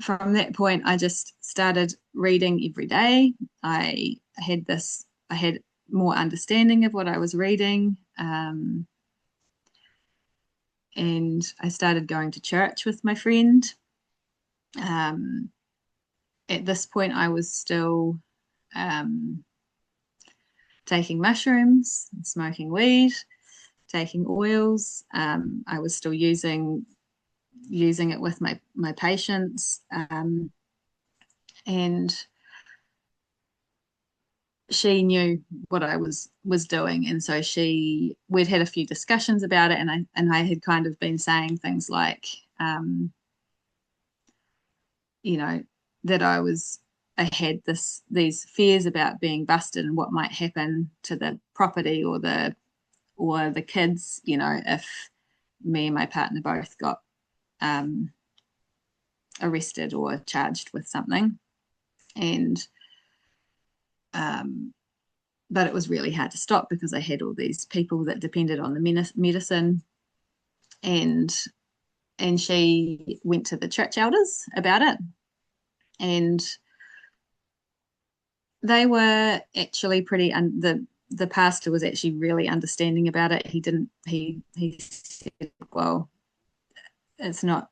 from that point, I just started reading every day. I had more understanding of what I was reading. And I started going to church with my friend. At this point, I was still taking mushrooms, smoking weed, taking oils. I was still using it with my patients, and she knew what I was doing, and so we'd had a few discussions about it, and I had kind of been saying things like, that I had these fears about being busted and what might happen to the property or the kids, if me and my partner both got arrested or charged with something. And but it was really hard to stop, because I had all these people that depended on the medicine, and she went to the church elders about it, and they were actually the pastor was actually really understanding about it. He said, well, it's not,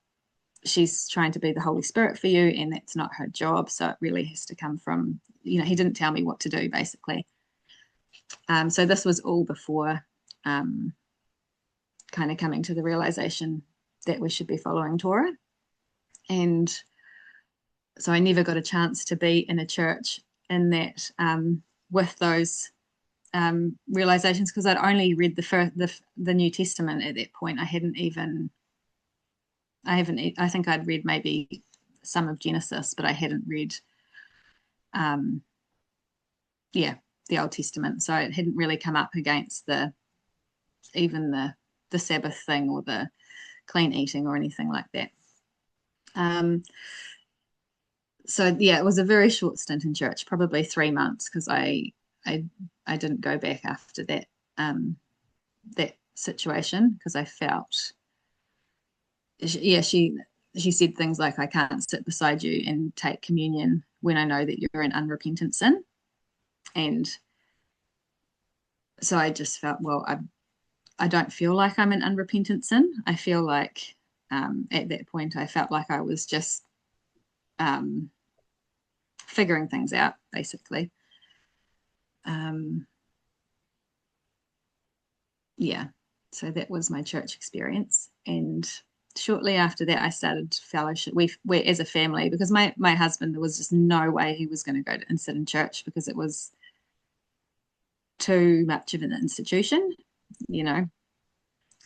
she's trying to be the Holy Spirit for you, and that's not her job. So it really has to come from, he didn't tell me what to do, basically. So this was all before kind of coming to the realization that we should be following Torah. And so I never got a chance to be in a church in that with those realizations, because I'd only read the New Testament at that point. I think I'd read maybe some of Genesis, but I hadn't read yeah, the Old Testament. So it hadn't really come up against even the Sabbath thing or the clean eating or anything like that. Um, so yeah, it was a very short stint in church, probably 3 months, because I I didn't go back after that situation because I felt yeah she said things like, I can't sit beside you and take communion when I know that you're in unrepentant sin. And so I just felt, well, I don't feel like I'm in unrepentant sin. I feel like at that point I felt like I was just um, figuring things out, basically. Um, yeah, so that was my church experience. And shortly after that, I started fellowship. We as a family, because my husband, there was just no way he was going to go and sit in church because it was too much of an institution, you know.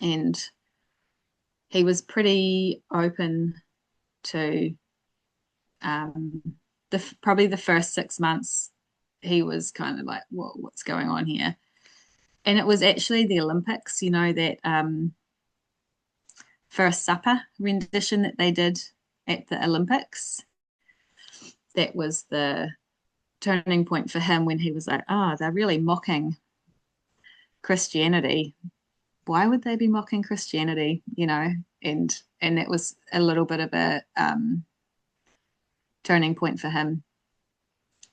And he was pretty open to um, probably the first 6 months. He was kind of like, what's going on here? And it was actually the Olympics, you know, that First Supper rendition that they did at the Olympics. That was the turning point for him when he was like, oh, they're really mocking Christianity. Why would they be mocking Christianity? You know, and that was a little bit of a turning point for him.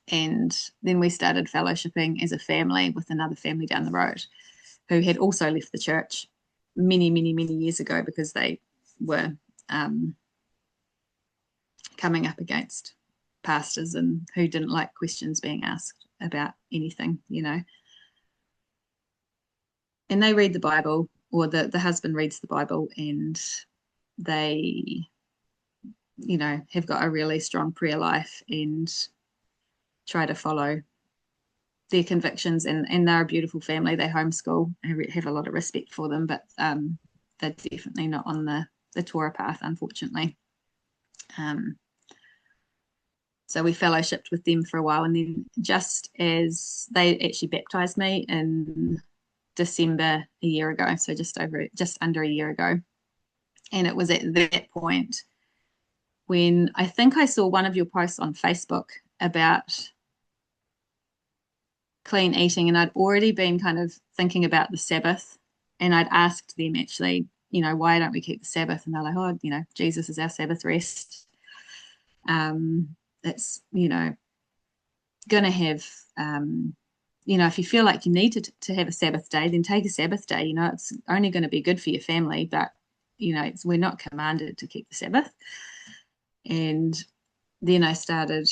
And then we started fellowshipping as a family with another family down the road who had also left the church many, many, many years ago because they were coming up against pastors and who didn't like questions being asked about anything, you know. And they read the Bible, or the husband reads the Bible, and they, you know, have got a really strong prayer life and try to follow their convictions. And they're a beautiful family. They homeschool. I have a lot of respect for them, but they're definitely not on the Torah path, unfortunately. So we fellowshipped with them for a while, and then just as they actually baptized me in December a year ago, so just under a year ago. And it was at that point when I think I saw one of your posts on Facebook about clean eating, and I'd already been kind of thinking about the Sabbath, and I'd asked them actually, you know, why don't we keep the Sabbath? And they're like, oh, you know, Jesus is our Sabbath rest. It's, you know, going to have, you know, if you feel like you need to have a Sabbath day, then take a Sabbath day. You know, it's only going to be good for your family, but, you know, we're not commanded to keep the Sabbath. And then I started,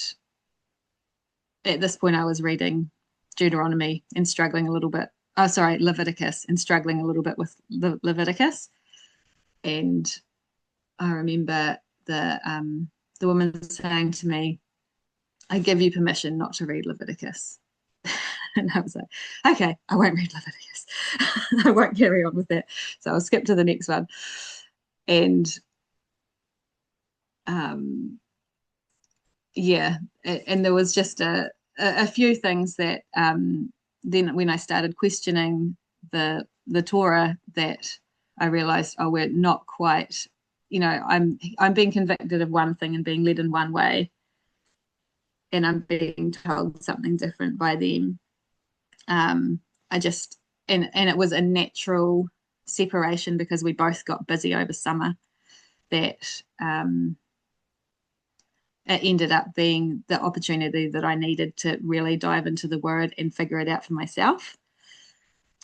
at this point, I was reading Deuteronomy and struggling a little bit. Oh, sorry, Leviticus, and struggling a little bit with Leviticus. And I remember the woman saying to me, I give you permission not to read Leviticus. And I was like, okay, I won't read Leviticus. I won't carry on with that. So I'll skip to the next one. And yeah, and there was just a few things that then when I started questioning the Torah, that I realized, oh, we're not quite, you know, I'm being convicted of one thing and being led in one way, and I'm being told something different by them. I just and it was a natural separation because we both got busy over summer, that it ended up being the opportunity that I needed to really dive into the word and figure it out for myself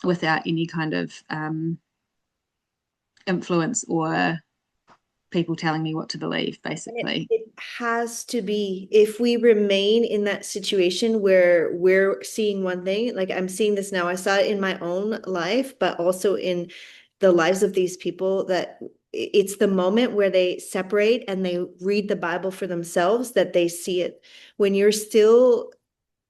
without any kind of influence or people telling me what to believe, basically. It has to be, if we remain in that situation where we're seeing one thing, like I'm seeing this now, I saw it in my own life, but also in the lives of these people, that it's the moment where they separate and they read the Bible for themselves that they see it. When you're still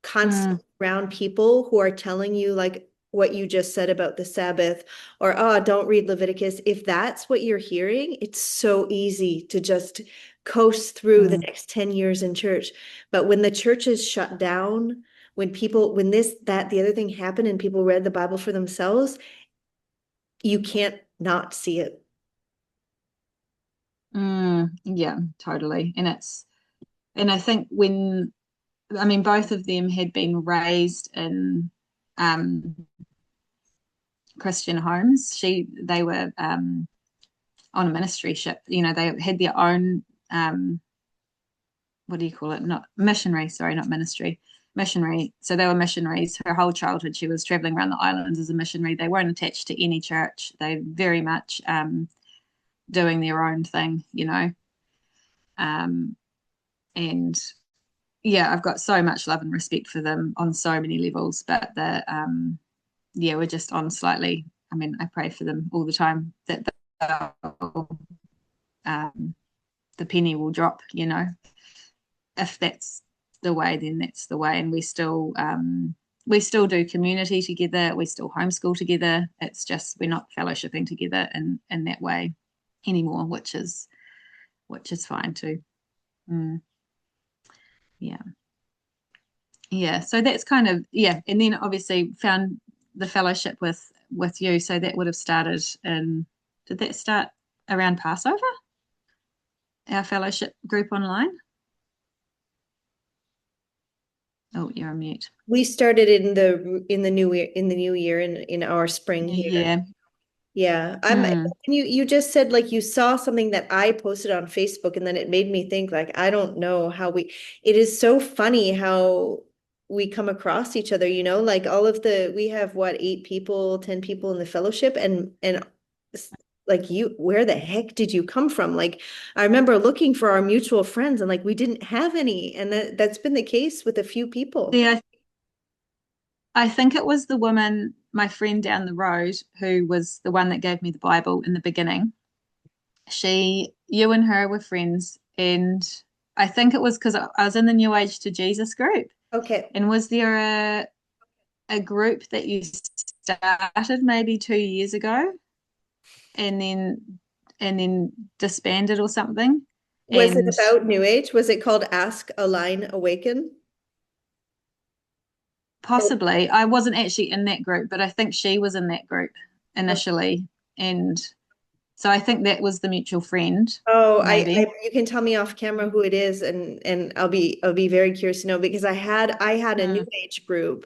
Mm, constantly around people who are telling you like what you just said about the Sabbath, or oh, don't read Leviticus. If that's what you're hearing, it's so easy to just coast through the mm, next 10 years in church. But when the church is shut down, when people, when this, that, the other thing happened and people read the Bible for themselves, you can't not see it. Yeah, totally. And I think I mean, both of them had been raised in um, Christian homes. They were on a ministry ship. You know, they had their own what do you call it? Not missionary, sorry, not ministry, missionary. So they were missionaries. Her whole childhood, she was traveling around the islands as a missionary. They weren't attached to any church. They very much doing their own thing, you know. Um, and yeah, I've got so much love and respect for them on so many levels. But yeah, we're just on slightly. I mean, I pray for them all the time that um, the penny will drop, you know. If that's the way, then that's the way. And we still do community together. We still homeschool together. It's just we're not fellowshipping together in that way anymore, which is fine too. Mm, yeah, yeah. So that's kind of yeah. And then obviously found the fellowship with you. So that would have started in. Did that start around Passover? Our fellowship group online. Oh, you're on mute. We started in the new year in our spring New here. Year. Yeah, Mm. you just said like you saw something that I posted on Facebook and then it made me think like I don't know how it is so funny how we come across each other, you know, like we have what, 8 people, 10 people in the fellowship and like where the heck did you come from? Like I remember looking for our mutual friends and like we didn't have any and that's been the case with a few people. See, I think it was the woman, my friend down the road, who was the one that gave me the Bible in the beginning. You and her were friends, and I think it was because I was in the New Age to Jesus group. Okay. And was there a group that you started maybe 2 years ago, and then disbanded or something? Was it And about New Age? Was it called Ask, Align, Awaken? Oh, possibly, I wasn't actually in that group, but I think she was in that group oh, initially, and so I think that was the mutual friend, oh, maybe. you can tell me off camera who it is, and I'll be very curious to know because I had a New Mm, Age group.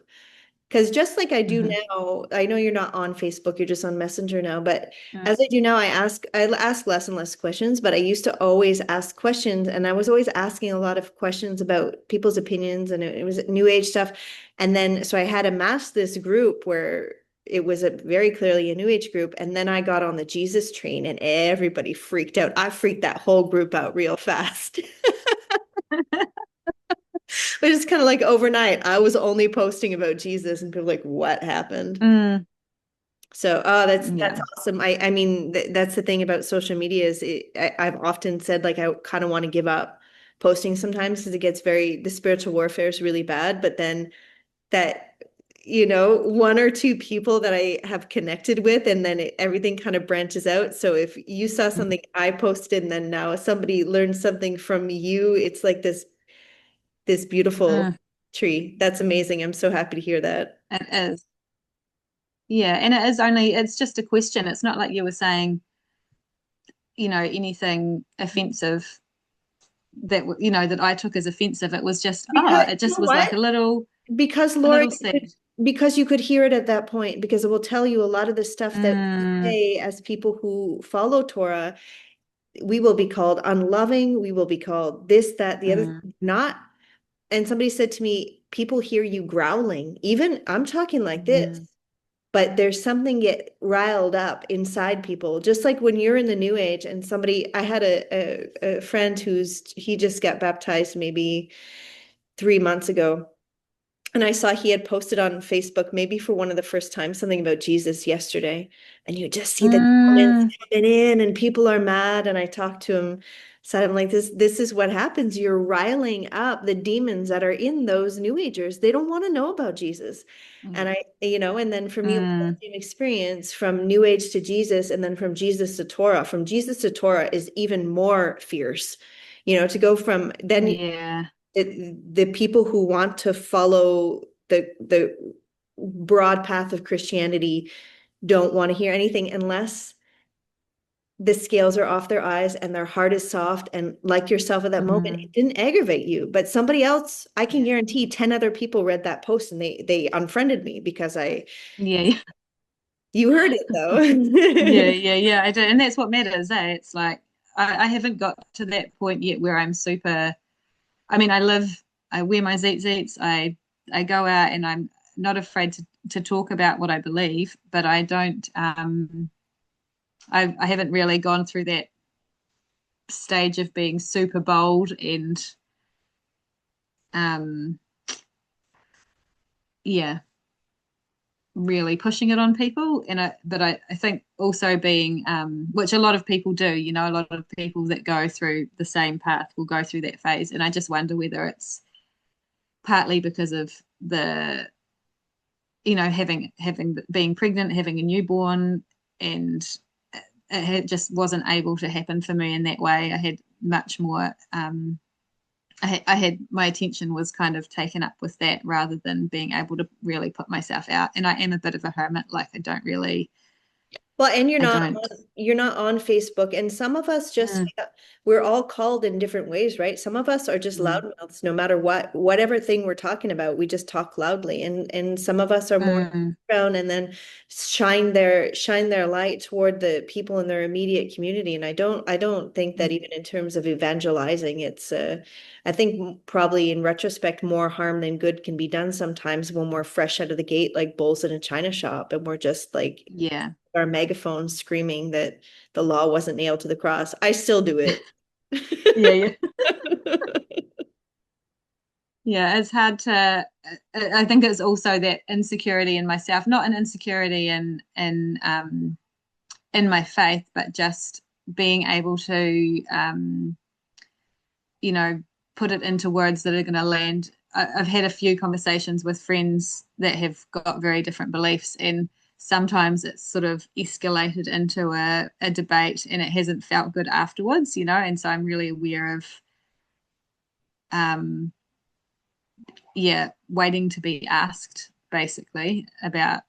Because just like I do mhm, now, I know you're not on Facebook, you're just on Messenger now, but mm, as I do now, I ask less and less questions, but I used to always ask questions and I was always asking a lot of questions about people's opinions and it was new age stuff. And then so I had amassed this group where it was a very clearly a new age group. And then I got on the Jesus train and everybody freaked out. I freaked that whole group out real fast. But it's kind of like overnight, I was only posting about Jesus and people were like, what happened? mm, So, oh, that's yeah. awesome. I mean, that's the thing about social media is I've often said like I kind of want to give up posting sometimes because it gets the spiritual warfare is really bad. But then that, one or two people that I have connected with, and then everything kind of branches out. So if you saw something I posted and then now somebody learned something from you, it's like this beautiful Mm, tree. That's amazing. I'm so happy to hear that. it is. Yeah, and it's just a question. It's not like you were saying, anything offensive that I took as offensive. It was just, Because it you just know was like what? a little Because a Laura, little seed. because you could hear it at that point, because it will tell you a lot of the stuff that we Mm, say as people who follow Torah, we will be called unloving, we will be called this, that, the other, mm, not. And somebody said to me, people hear you growling. Even I'm talking like this, mm, but there's something get riled up inside people. Just like when you're in the new age and I had a friend he just got baptized maybe 3 months ago. And I saw he had posted on Facebook, maybe for one of the first times, something about Jesus yesterday. And you just see the comments mm, coming in and people are mad. And I talked to him, said, I'm like, this is what happens. You're riling up the demons that are in those New Agers. They don't want to know about Jesus. And mm, and then for me, it was the mm, same experience from New Age to Jesus, and then from Jesus to Torah. From Jesus to Torah is even more fierce. To go from then yeah. the people who want to follow the broad path of Christianity don't want to hear anything unless the scales are off their eyes and their heart is soft, and like yourself at that moment, Mm, it didn't aggravate you, but somebody else, I can yeah. guarantee 10 other people read that post and they unfriended me because I Yeah, you heard it yeah, though. yeah, yeah. I do, and that's what matters, eh? It's like I haven't got to that point yet where I'm super. I mean, I wear my zeet. I go out and I'm not afraid to talk about what I believe, but I don't. I haven't really gone through that stage of being super bold and um, yeah, really pushing it on people. But I think also being, which a lot of people do, you know, a lot of people that go through the same path will go through that phase. And I just wonder whether it's partly because of the, you know, having being pregnant, having a newborn, and just wasn't able to happen for me in that way. I had much more. I had my attention was kind of taken up with that rather than being able to really put myself out. And I am a bit of a hermit. Like I don't really, Well, and I don't. you're not on Facebook, and some of us just Mm, we're all called in different ways, right? Some of us are just mm, loudmouths, no matter whatever thing we're talking about, we just talk loudly, and some of us are more mm, around and then shine their light toward the people in their immediate community. And I don't think that mm. even in terms of evangelizing, it's I think probably in retrospect more harm than good can be done sometimes when we're fresh out of the gate like bulls in a china shop and we're just like Yeah, our megaphone screaming that the law wasn't nailed to the cross. I still do it. yeah, yeah, yeah. It's hard to. I think it's also that insecurity in myself, not an insecurity in my faith, but just being able to you know, put it into words that are going to land. I've had a few conversations with friends that have got very different beliefs, and sometimes it's sort of escalated into a debate and it hasn't felt good afterwards, you know. And so I'm really aware of, um, yeah, waiting to be asked basically about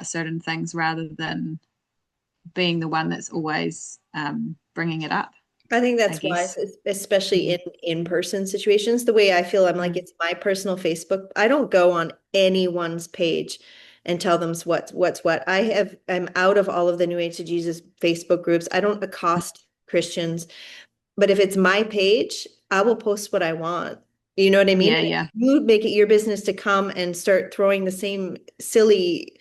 certain things rather than being the one that's always bringing it up, I think I that's wise, guess. especially Mm, in-person situations. The way I feel, I'm like, mm, it's my personal Facebook. I don't go on anyone's page and tell them what's what. I'm out of all of the New Age to Jesus Facebook groups. I don't accost Christians, but if it's my page, I will post what I want. You know what I mean? yeah, And yeah. if you make it your business to come and start throwing the same silly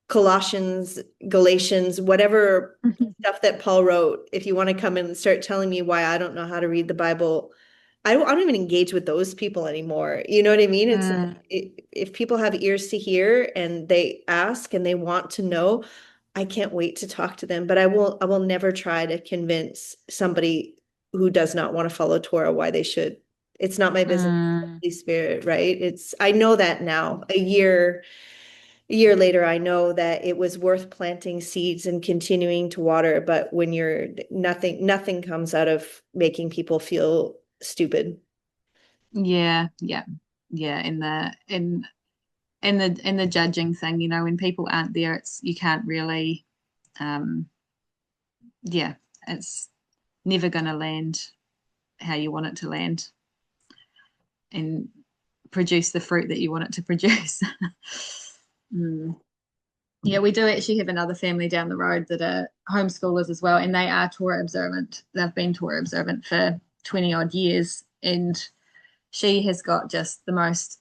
Colossians, Galatians, whatever stuff that Paul wrote, if you want to come and start telling me why I don't know how to read the Bible, I don't even engage with those people anymore. You know what I mean? It's like, Mm, if people have ears to hear and they ask and they want to know, I can't wait to talk to them. But I will never try to convince somebody who does not want to follow Torah why they should. It's not my business. mm. Holy Spirit, right? It's I know that now. A year later, I know that it was worth planting seeds and continuing to water, but when you're nothing comes out of making people feel stupid. Yeah, yeah, yeah. In the judging thing, you know, when people aren't there, it's you can't really, um, yeah, it's never going to land how you want it to land and produce the fruit that you want it to produce. Mm. Yeah, we do actually have another family down the road that are homeschoolers as well, and they are Torah observant. They've been Torah observant for 20 odd years, and she has got just the most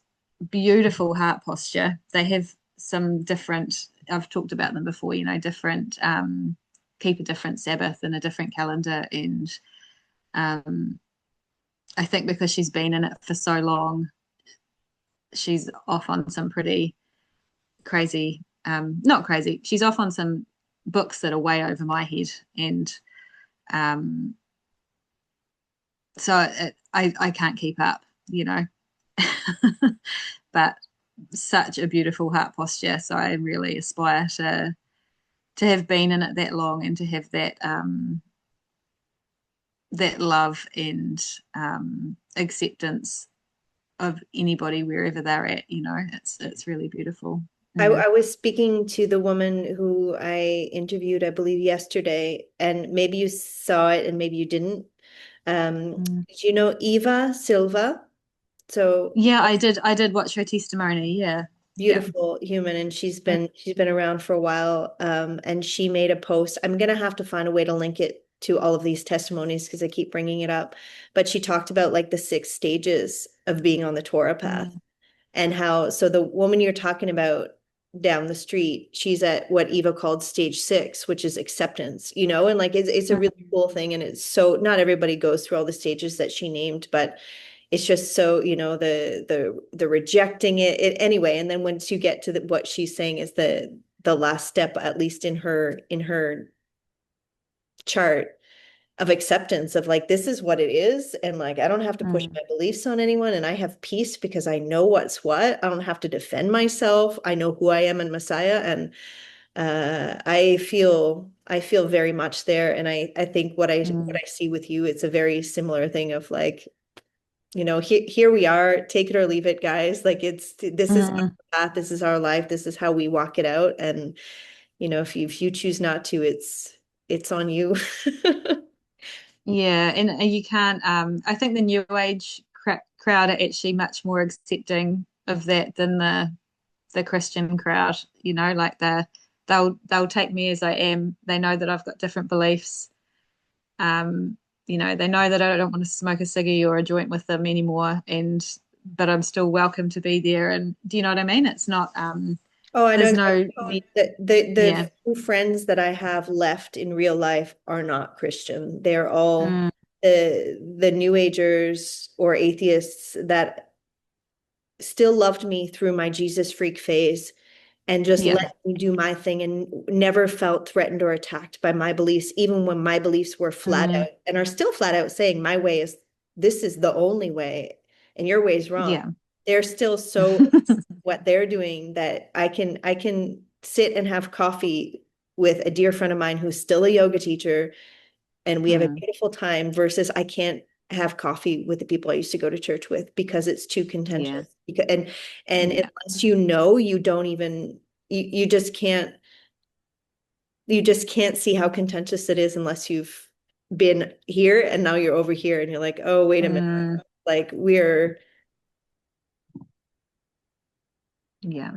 beautiful heart posture. They have some different, I've talked about them before, you know, different, keep a different Sabbath and a different calendar. And um, I think because she's been in it for so long, she's off on some pretty crazy, not crazy, she's off on some books that are way over my head. And um, I can't keep up, you know. But such a beautiful heart posture. So I really aspire to have been in it that long and to have that love and acceptance of anybody wherever they're at, you know. It's really beautiful. I was speaking to the woman who I interviewed, I believe, yesterday, and maybe you saw it and maybe you didn't. Mm. Do you know Eva Silva? So Yeah, I did watch her testimony. Yeah. Yeah. beautiful human, and Mm. she's been around for a while. And she made a post. I'm gonna have to find a way to link it to all of these testimonies because I keep bringing it up. But she talked about like the 6 stages of being on the Torah path Mm. and how, so the woman you're talking about down the street, she's at what Eva called stage 6, which is acceptance, and like it's a Mm. really cool thing. And it's so not everybody goes through all the stages that she named, but it's just so, the rejecting it anyway. And then once you get to what she's saying is the last step, at least in her chart of acceptance of like this is what it is, and like I don't have to push Mm. my beliefs on anyone, and I have peace because I know what's what. I don't have to defend myself. I know who I am in Messiah, and I feel very much there. And I think what Mm. I see with you, it's a very similar thing of like, here we are, take it or leave it, guys. Like this is our Mm. path, this is our life, this is how we walk it out. And if you choose not to, it's on you. Yeah, and you can't. I think the new age crowd are actually much more accepting of that than the Christian crowd. You know, like they'll take me as I am. They know that I've got different beliefs. Um, they know that I don't want to smoke a ciggy or a joint with them anymore, and but I'm still welcome to be there. And do you know what I mean? It's not. Oh, I know There's exactly no. what you mean. The Yeah. few friends that I have left in real life are not Christian. They're all Mm. the New Agers or atheists that still loved me through my Jesus freak phase and just Yeah. let me do my thing and never felt threatened or attacked by my beliefs, even when my beliefs were flat Mm. out and are still flat out saying my way is this is the only way and your way is wrong. Yeah. They're still so what they're doing that I can sit and have coffee with a dear friend of mine who's still a yoga teacher and we have a Mm. beautiful time versus I can't have coffee with the people I used to go to church with because it's too Yeah. contentious. And Yeah. unless you don't even you just can't see how contentious it is unless you've been here and now you're over here and you're like, oh, wait a minute. Mm. Like Yeah.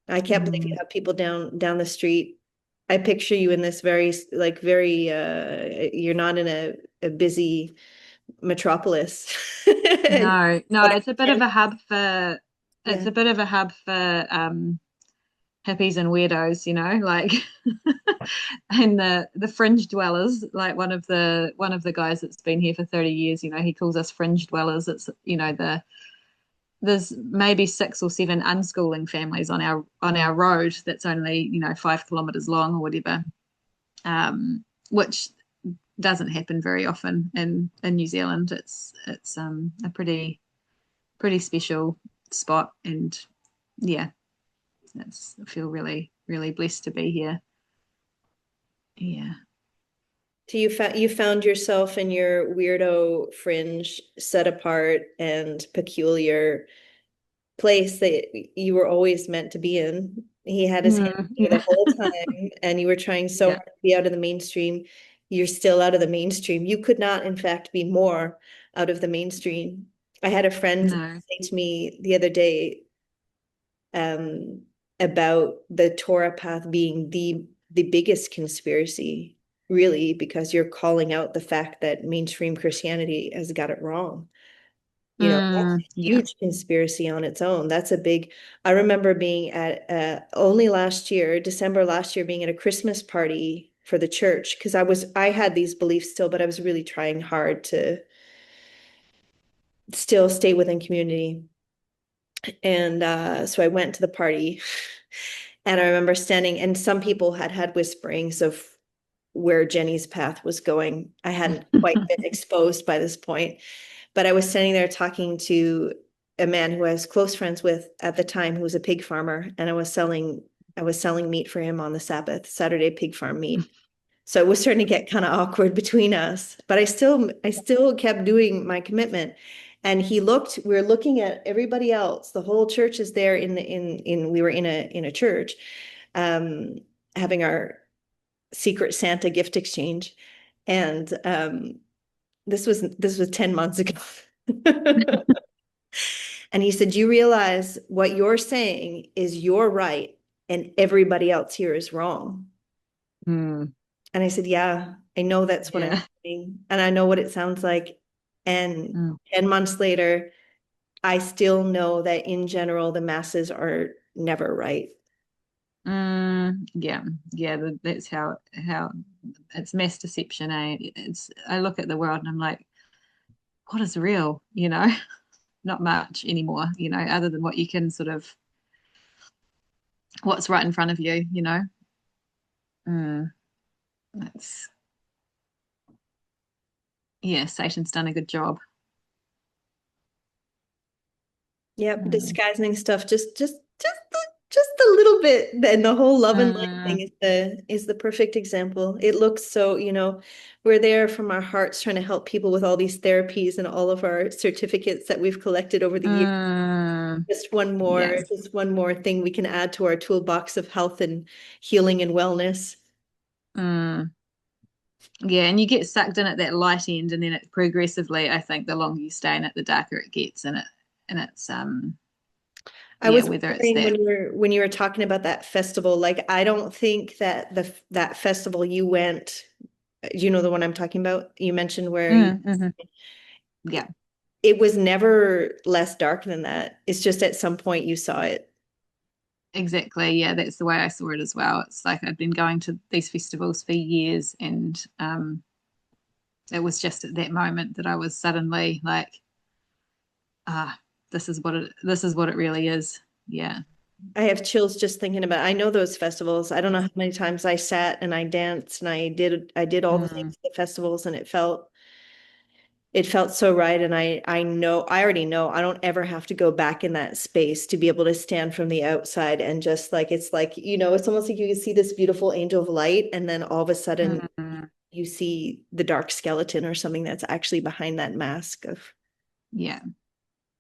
I can't believe you Mm. have people down the street. I picture you in this you're not in a busy metropolis. And No, no, but it's a bit of a hub for it's yeah. a bit of a hub for hippies and weirdos, like and the fringe dwellers, like one of the guys that's been here for 30 years, he calls us fringe dwellers. It's there's maybe 6 or 7 unschooling families on our road that's only, 5 kilometers long or whatever. Which doesn't happen very often in New Zealand. It's a pretty special spot, and yeah, I feel really really blessed to be here. Yeah. So you found yourself in your weirdo fringe set apart and peculiar place that you were always meant to be in. He had his hand Mm, in you the yeah. whole time, and you were trying so Yeah. hard to be out of the mainstream. You're still out of the mainstream. You could not, in fact, be more out of the mainstream. I had a friend No. say to me the other day, um, about the Torah path being the biggest conspiracy, really, because you're calling out the fact that mainstream Christianity has got it wrong. That's a Yeah. huge conspiracy on its own. I remember being at only last year, December last year, being at a Christmas party for the church because I had these beliefs still, but I was really trying hard to still stay within community. And so I went to the party and I remember standing, and some people had whisperings of where Jenny's path was going. I hadn't quite been exposed by this point. But I was standing there talking to a man who I was close friends with at the time, who was a pig farmer, and I was selling meat for him on the Sabbath, Saturday pig farm meat. So it was starting to get kind of awkward between us, but I still kept doing my commitment. And we were looking at everybody else. The whole church is there we were in a church, um, having our secret Santa gift exchange. And this was 10 months ago. And he said, you realize what you're saying is you're right and everybody else here is wrong. Mm, And I said, yeah, I know that's what I'm yeah. saying. And I know what it sounds like. And Mm, 10 months later, I still know that in general, the masses are never right. yeah. Yeah. That's how it's mass deception, eh? I look at the world and I'm like, what is real? Not much anymore, other than what you can sort of what's right in front of you. Mm, that's yeah, Satan's done a good job. Yep, Mm, disguising stuff just a little bit. And the whole love and light thing mm, is the perfect example. It looks so, we're there from our hearts trying to help people with all these therapies and all of our certificates that we've collected over the years. mm, yeah. Just one more thing we can add to our toolbox of health and healing and wellness. Mm. Yeah, and you get sucked in at that light end, and then it progressively, I think, the longer you stay in it, the darker it gets, and it's I yeah, was whether it's wondering that. when you were talking about that festival, like I don't think that that festival you went, you know the one I'm talking about? You mentioned where Mhm. Yeah, it was never less dark than that. It's just at some point you saw it. exactly. Yeah, that's the way I saw it as well. It's like I'd been going to these festivals for years, and it was just at that moment that I was suddenly like, ah, this is what it really is. Yeah. I have chills just thinking about I know those festivals. I don't know how many times I sat and I danced and I did all the things Mm, at the festivals and it felt so right. And I already know I don't ever have to go back in that space to be able to stand from the outside and just like it's like, it's almost like you can see this beautiful angel of light and then all of a sudden mm, you see the dark skeleton or something that's actually behind that mask of yeah.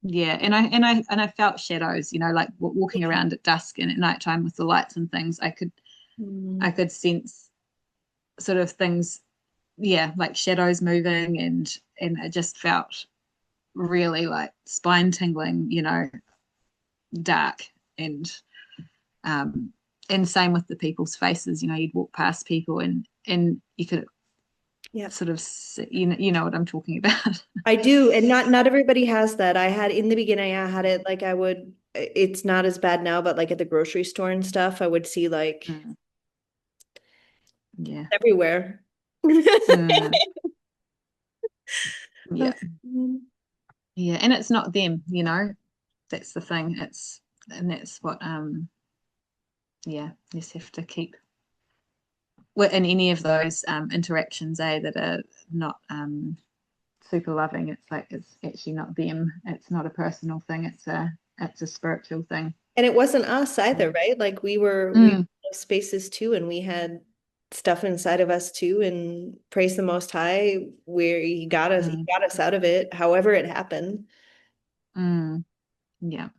Yeah, and I felt shadows, like walking around at dusk and at nighttime with the lights and things. I could I Mm. could sense sort of things, yeah, like shadows moving, and it just felt really like spine tingling, dark, um and same with the people's faces. You'd walk past people and you could Yeah. sort of see, you know what I'm talking about. I do, and not everybody has that. I had in the beginning, I had it like I would. It's not as bad now, but like at the grocery store and stuff, I would see like Mm, yeah. everywhere. Mm, yeah. Yeah, and it's not them. That's the thing. That's what yeah, you just have to keep in any of those interactions, that are not super loving. It's like it's actually not them. It's not a personal thing. It's a spiritual thing. And it wasn't us either, Mm. right? Like we Mm, were spaces too, and we had stuff inside of us too. And praise the Most High, where he mm, got us out of it, however it happened. mm, yeah.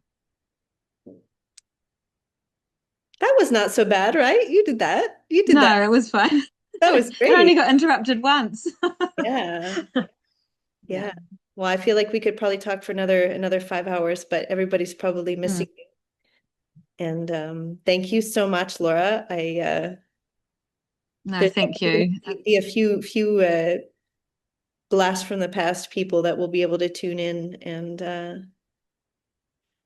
That was not so bad, right? You did that. You did that. No, it was fine. That It was only great. got interrupted once. Yeah. Yeah. Yeah. Well, I feel like we could probably talk for another 5 hours, but everybody's probably Mm. missing you. And thank you so much, Laura. No, There's thank probably you. gonna be a few blast from the past people that will be able to tune in. And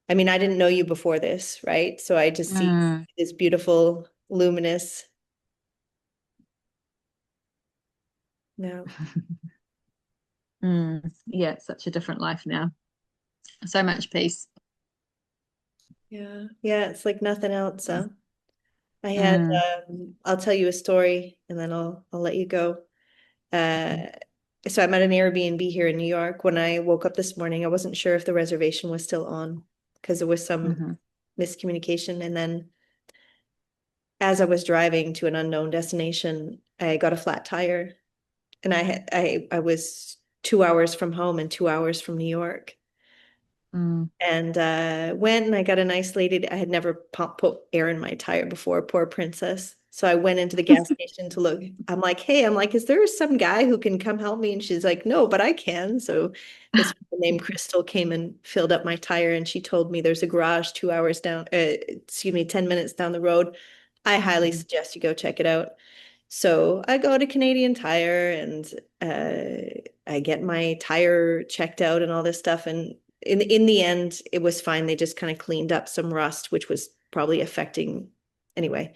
I mean, I didn't know you before this, right? So I just see Mm. this beautiful, luminous. No. Yeah, it's such a different life now. So much peace. Yeah. Yeah, it's like nothing else. I had Mm. I'll tell you a story and then I'll let you go. Uh so I'm at an Airbnb here in New York. When I woke up this morning, I wasn't sure if the reservation was still on because there was some Hmm. miscommunication. And then as I was driving to an unknown destination, I got a flat tire and I was 2 hours from home and 2 hours from New York. Mm. And went and I got a nice lady. I had never put air in my tire before, poor princess. So I went into the gas station to look. I'm like, hey, I'm like, is there some guy who can come help me? And she's like, no, but I can. So this woman named Crystal came and filled up my tire, and she told me there's a garage 2 hours down, excuse me, 10 minutes down the road. I highly Mm. suggest you go check it out. So I go to Canadian Tire and I get my tire checked out and all this stuff. And in the end, it was fine. They just kind of cleaned up some rust, which was probably affecting anyway.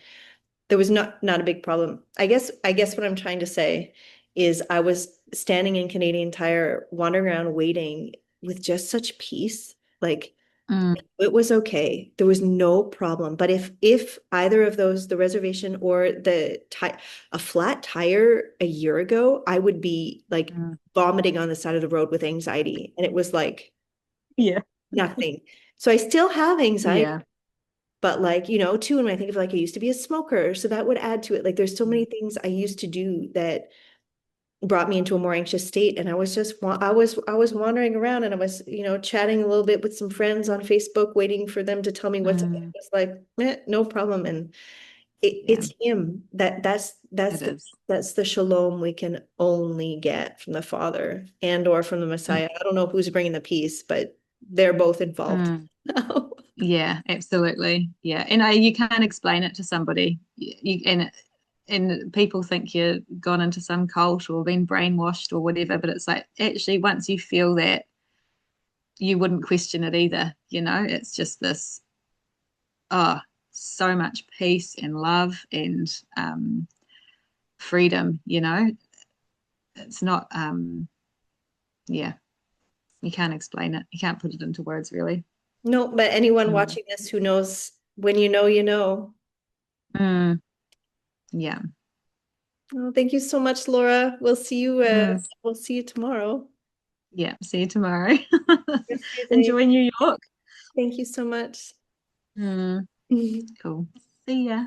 There was not a big problem. I guess what I'm trying to say is I was standing in Canadian Tire, wandering around waiting with just such peace. Like Mm. it was okay. There was no problem. But if either of those, the reservation or the tire, a flat tire a year ago, I would be like Mm. vomiting on the side of the road with anxiety. And it was like Yeah. nothing. So I still have anxiety, Yeah. but like, too, when I think of like I used to be a smoker, so that would add to it. Like there's so many Mm. things I used to do that brought me into a more anxious state, and I was wandering around, and I was chatting a little bit with some friends on Facebook waiting for them to tell me what's up. It Mm. was like no problem. And Yeah, it's him it is. that's the shalom we can only get from the Father and or from the Mm. Messiah. I don't know who's bringing the peace, but they're both involved. Mm. Yeah, absolutely. Yeah, and you can't explain it to somebody. And people think you've gone into some cult or been brainwashed or whatever, but it's like actually once you feel that, you wouldn't question it either. It's just this, oh, so much peace and love and freedom. It's not, yeah, you can't explain it. You can't put it into words, really. No, but anyone Mm. watching this who knows, when you know, you know. Mm. Yeah. Oh, thank you so much, Laura. Mm. We'll see you tomorrow. Yeah. See you tomorrow. Rest of your day. Enjoy New York. Thank you so much. Mm. Cool. See ya.